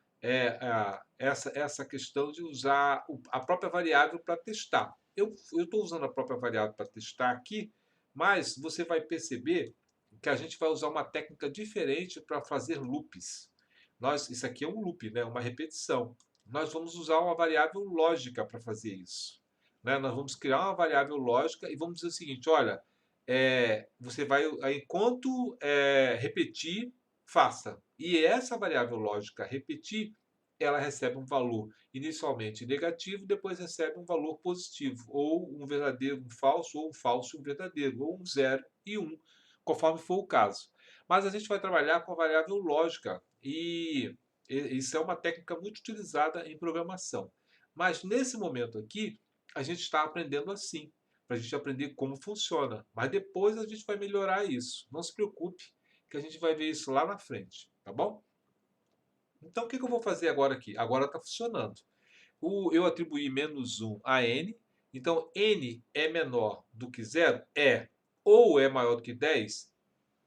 essa questão de usar a própria variável para testar. Eu estou usando a própria variável para testar aqui, mas você vai perceber que a gente vai usar uma técnica diferente para fazer loops. Isso aqui é um loop, né? Uma repetição. Nós vamos usar uma variável lógica para fazer isso. Né? Nós vamos criar uma variável lógica e vamos dizer o seguinte: olha, você vai, enquanto repetir, faça. E essa variável lógica repetir, ela recebe um valor inicialmente negativo, depois recebe um valor positivo, ou um verdadeiro, um falso, ou um falso, um verdadeiro, ou um 0 e 1, conforme for o caso. Mas a gente vai trabalhar com a variável lógica. E Isso é uma técnica muito utilizada em programação. Mas nesse momento aqui, a gente está aprendendo assim, para a gente aprender como funciona. Mas depois a gente vai melhorar isso. Não se preocupe, que a gente vai ver isso lá na frente, tá bom? Então, o que eu vou fazer agora aqui? Agora está funcionando. Eu atribuí menos 1 a n, então n é menor do que zero? É. Ou é maior do que 10?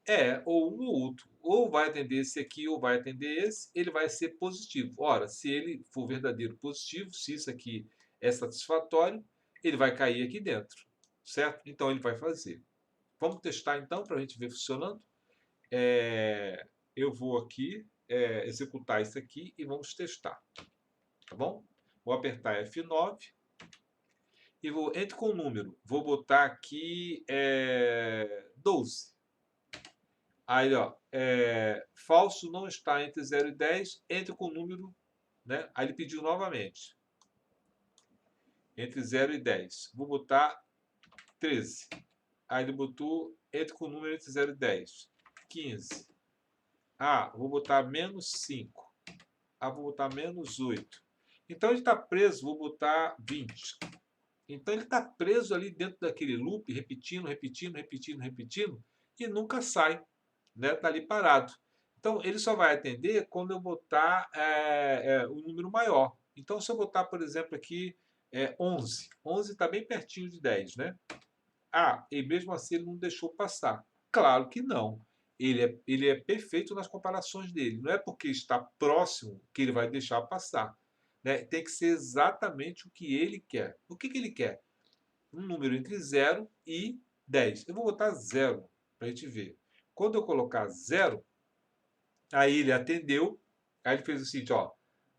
É, ou um ou outro. Ou vai atender esse aqui, ou vai atender esse, ele vai ser positivo. Ora, se ele for verdadeiro positivo, se isso aqui é satisfatório, ele vai cair aqui dentro, certo? Então ele vai fazer. Vamos testar então para a gente ver funcionando. Eu vou aqui executar isso aqui e vamos testar, tá bom? Vou apertar F9 e vou, entre com o número, vou botar aqui 12. Aí, ó, falso não está entre 0 e 10, entre com o número, né? Aí ele pediu novamente. Entre 0 e 10. Vou botar 13. Aí ele botou, entre com o número entre 0 e 10. 15. Ah, vou botar menos 5. Ah, vou botar menos 8. Então ele está preso, vou botar 20. Então ele está preso ali dentro daquele loop, repetindo, repetindo, repetindo, repetindo, e nunca sai, né? Está ali parado. Então ele só vai atender quando eu botar o número maior. Então se eu botar, por exemplo, aqui 11. 11 está bem pertinho de 10, né? Ah, e mesmo assim ele não deixou passar. Claro que não. Ele é perfeito nas comparações dele. Não é porque está próximo que ele vai deixar passar, né? Tem que ser exatamente o que ele quer. O que ele quer? Um número entre 0 e 10. Eu vou botar 0 para a gente ver. Quando eu colocar 0, aí ele atendeu. Aí ele fez o seguinte, ó.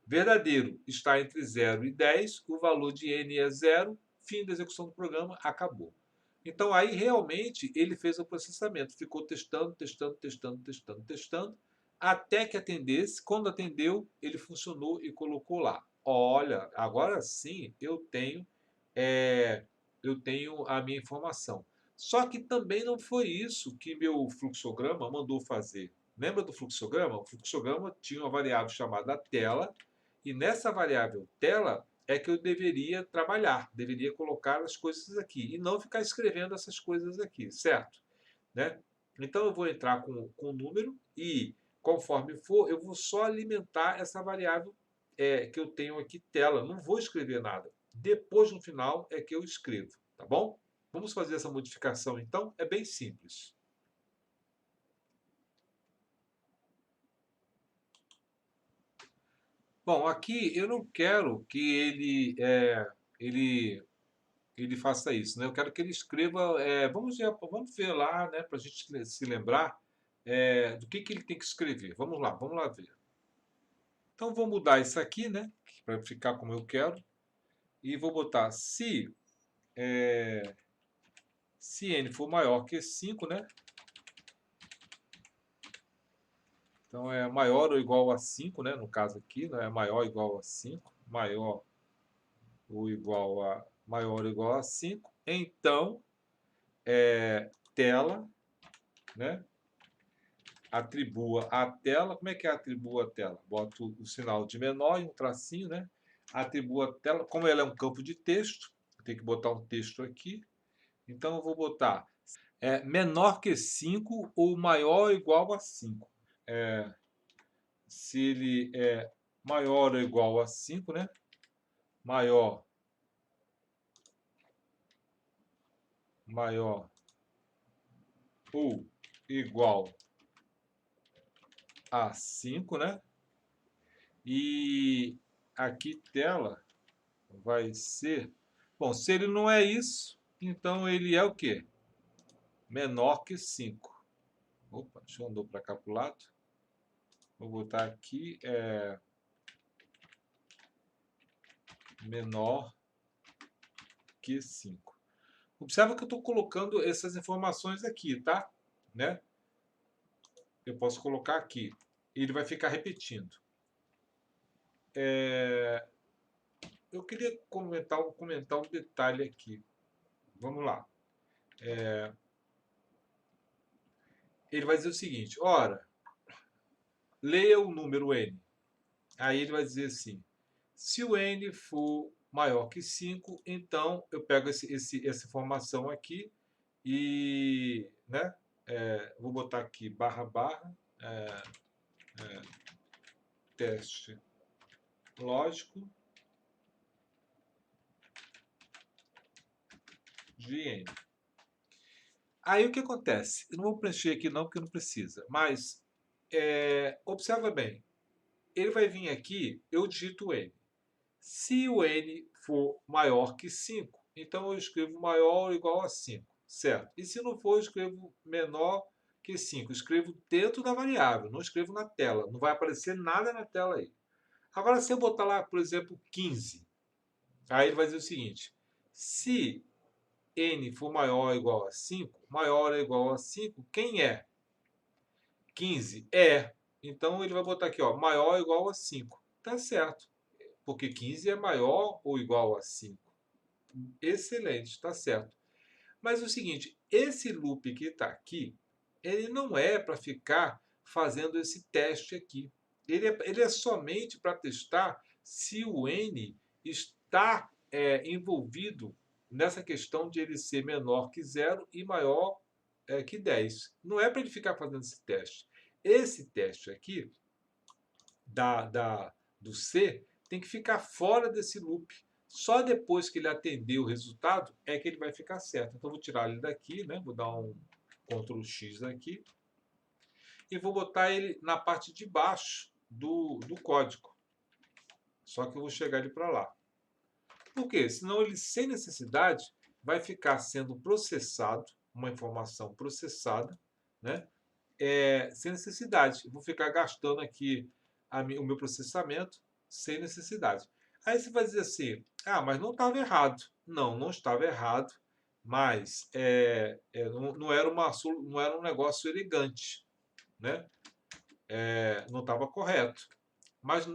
Verdadeiro está entre 0 e 10, o valor de n é 0, fim da execução do programa, acabou. Então aí realmente ele fez o processamento, ficou testando, testando, testando, testando, testando, até que atendesse. Quando atendeu, ele funcionou e colocou lá. Olha, agora sim eu tenho a minha informação. Só que também não foi isso que meu fluxograma mandou fazer. Lembra do fluxograma? O fluxograma tinha uma variável chamada tela, e nessa variável tela é que eu deveria trabalhar, deveria colocar as coisas aqui, e não ficar escrevendo essas coisas aqui, certo? Né? Então eu vou entrar com o número e, conforme for, eu vou só alimentar essa variável que eu tenho aqui, tela. Não vou escrever nada. Depois, no final, é que eu escrevo, tá bom? Vamos fazer essa modificação, então? É bem simples. Bom, aqui eu não quero que ele, ele faça isso, né? Eu quero que ele escreva. Vamos ver lá, né? Para a gente se lembrar do que ele tem que escrever. Vamos lá ver. Então vou mudar isso aqui, né? Para ficar como eu quero. E vou botar se n for maior que 5, né? Então é maior ou igual a 5, né? No caso aqui, né? Maior ou igual a 5. Maior ou igual a 5. Então, tela, né? Atribua a tela. Como é que é atribua a tela? Boto o sinal de menor e um tracinho, né? Atribua a tela. Como ela é um campo de texto, eu tenho que botar um texto aqui. Então eu vou botar menor que 5 ou maior ou igual a 5. Se ele é maior ou igual a 5, né? Maior ou igual a 5, né? E aqui tela vai ser... Bom, se ele não é isso, então ele é o quê? Menor que 5. Opa, deixa eu andar para cá para o lado. Vou botar aqui menor que 5. Observa que eu estou colocando essas informações aqui, tá? Né? Eu posso colocar aqui. Ele vai ficar repetindo. Eu queria comentar um detalhe aqui. Vamos lá. Ele vai dizer o seguinte: ora, leia o número n. Aí ele vai dizer assim, se o n for maior que 5, então eu pego essa informação aqui e, né, vou botar aqui barra, teste lógico de n. Aí o que acontece? Eu não vou preencher aqui não, porque não precisa, mas observa bem, ele vai vir aqui, eu digito n. Se o n for maior que 5, então eu escrevo maior ou igual a 5, certo? E se não for, eu escrevo menor que 5. Escrevo dentro da variável, não escrevo na tela. Não vai aparecer nada na tela aí. Agora, se eu botar lá, por exemplo, 15, aí ele vai dizer o seguinte, se n for maior ou igual a 5, maior ou igual a 5, quem é? 15 é. Então, ele vai botar aqui, ó, maior ou igual a 5. Tá certo, porque 15 é maior ou igual a 5. Excelente, está certo. Mas é o seguinte, esse loop que está aqui, ele não é para ficar fazendo esse teste aqui. Ele é somente para testar se o n está envolvido nessa questão de ele ser menor que 0 e maior que 10. Não é para ele ficar fazendo esse teste. Esse teste aqui do C tem que ficar fora desse loop. Só depois que ele atender o resultado é que ele vai ficar certo. Então, vou tirar ele daqui, né? Vou dar um Ctrl X aqui. E vou botar ele na parte de baixo do código. Só que eu vou chegar ele para lá. Por quê? Senão ele, sem necessidade, vai ficar sendo processado, uma informação processada, né? Sem necessidade. Eu vou ficar gastando aqui o meu processamento sem necessidade. Aí você vai dizer assim, mas não estava errado. Não, não estava errado, mas não era um negócio elegante, né? Não estava correto. Mas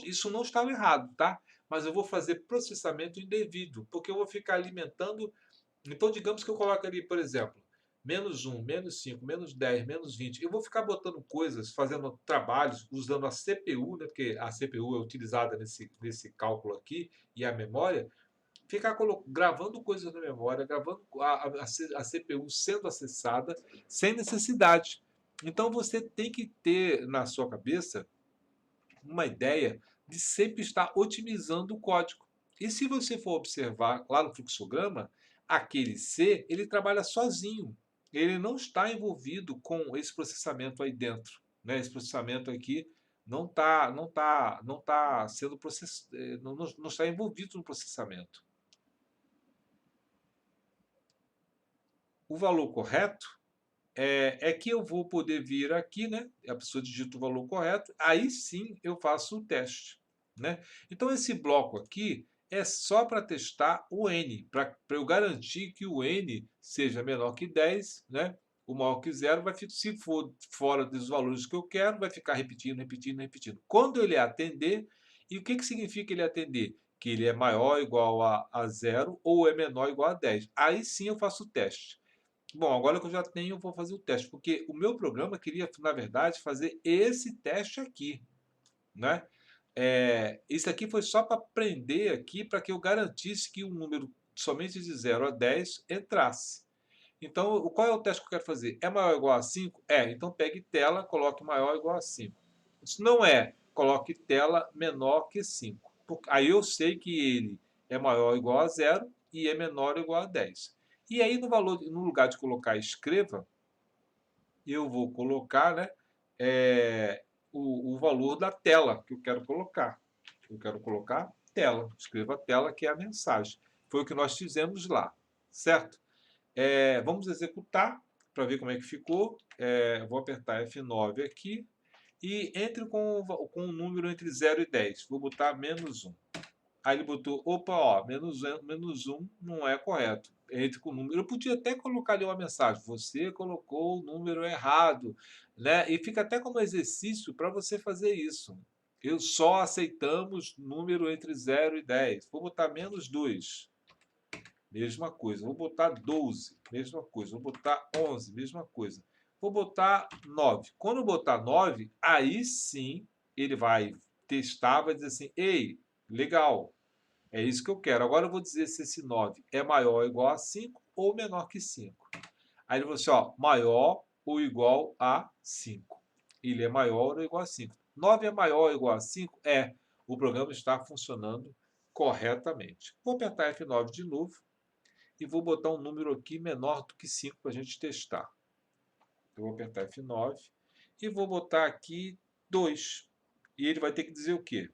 isso não estava errado, tá? Mas eu vou fazer processamento indevido, porque eu vou ficar alimentando. Então, digamos que eu coloque ali, por exemplo, menos 1, menos 5, menos 10, menos 20. Eu vou ficar botando coisas, fazendo trabalhos, usando a CPU, né, porque a CPU é utilizada nesse cálculo aqui, e a memória, ficar gravando coisas na memória, gravando a CPU sendo acessada, sem necessidade. Então, você tem que ter na sua cabeça uma ideia de sempre estar otimizando o código. E se você for observar lá no fluxograma, aquele C, ele trabalha sozinho. Ele não está envolvido com esse processamento aí dentro, né? Esse processamento aqui não tá sendo não está envolvido no processamento. O valor correto é que eu vou poder vir aqui, né? A pessoa digita o valor correto, aí sim eu faço o teste, né? Então esse bloco aqui é só para testar o n, para eu garantir que o n seja menor que 10, né? O maior que 0 se for fora dos valores que eu quero, vai ficar repetindo, repetindo, repetindo. Quando ele atender, e o que significa ele atender? Que ele é maior ou igual a 0 ou é menor ou igual a 10. Aí sim eu faço o teste. Bom, agora que eu já tenho, eu vou fazer o teste, porque o meu programa queria, na verdade, fazer esse teste aqui, né? Isso aqui foi só para aprender aqui, para que eu garantisse que um número somente de 0 a 10 entrasse. Então, qual é o teste que eu quero fazer? É maior ou igual a 5? Então pegue tela, coloque maior ou igual a 5. Se não é, coloque tela menor que 5. Aí eu sei que ele é maior ou igual a 0 e é menor ou igual a 10. E aí, no lugar de colocar escreva, eu vou colocar, né, o valor da tela que eu quero colocar. Eu quero colocar tela. Escreva tela, que é a mensagem. Foi o que nós fizemos lá, certo? Vamos executar para ver como é que ficou. Vou apertar F9 aqui e entre com um número entre 0 e 10. Vou botar menos 1. Aí ele botou, opa, ó, menos 1 não é correto. Entre com o número. Eu podia até colocar ali uma mensagem. Você colocou o número errado, né? E fica até como exercício para você fazer isso. Eu só aceitamos número entre 0 e 10. Vou botar menos 2. Mesma coisa. Vou botar 12. Mesma coisa. Vou botar 11. Mesma coisa. Vou botar 9. Quando eu botar 9, aí sim ele vai testar, vai dizer assim, ei, legal, é isso que eu quero. Agora eu vou dizer se esse 9 é maior ou igual a 5 ou menor que 5. Aí ele falou assim, ó, maior ou igual a 5. Ele é maior ou igual a 5. 9 é maior ou igual a 5? É. O programa está funcionando corretamente. Vou apertar F9 de novo e vou botar um número aqui menor do que 5 para a gente testar. Eu vou apertar F9 e vou botar aqui 2. E ele vai ter que dizer o quê?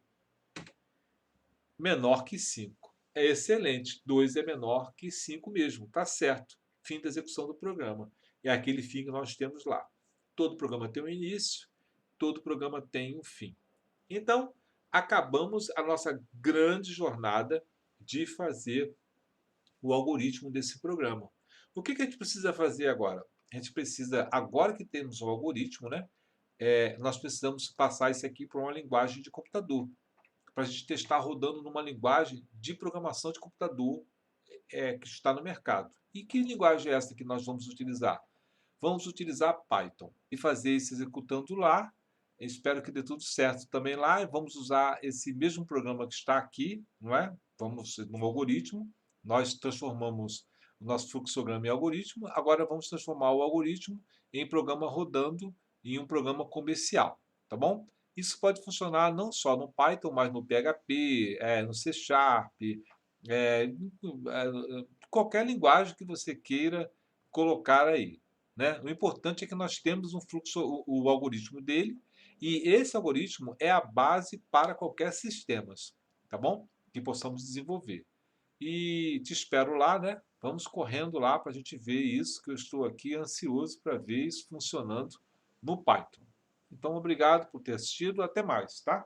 Menor que 5. É excelente. 2 é menor que 5 mesmo. Tá certo. Fim da execução do programa. É aquele fim que nós temos lá. Todo programa tem um início, todo programa tem um fim. Então, acabamos a nossa grande jornada de fazer o algoritmo desse programa. O que a gente precisa fazer agora? A gente precisa, agora que temos o algoritmo, né, nós precisamos passar isso aqui para uma linguagem de computador, para a gente testar rodando numa linguagem de programação de computador que está no mercado. E que linguagem é essa que nós vamos utilizar? Vamos utilizar Python e fazer isso executando lá. Espero que dê tudo certo também lá. E vamos usar esse mesmo programa que está aqui, não é? Vamos no algoritmo. Nós transformamos o nosso fluxograma em algoritmo. Agora vamos transformar o algoritmo em programa rodando em um programa comercial, tá bom? Isso pode funcionar não só no Python, mas no PHP, no C Sharp, qualquer linguagem que você queira colocar aí, né? O importante é que nós temos um fluxo, o algoritmo dele, e esse algoritmo é a base para qualquer sistema, tá bom? Que possamos desenvolver. E te espero lá, né? Vamos correndo lá para a gente ver isso, que eu estou aqui ansioso para ver isso funcionando no Python. Então, obrigado por ter assistido. Até mais, tá?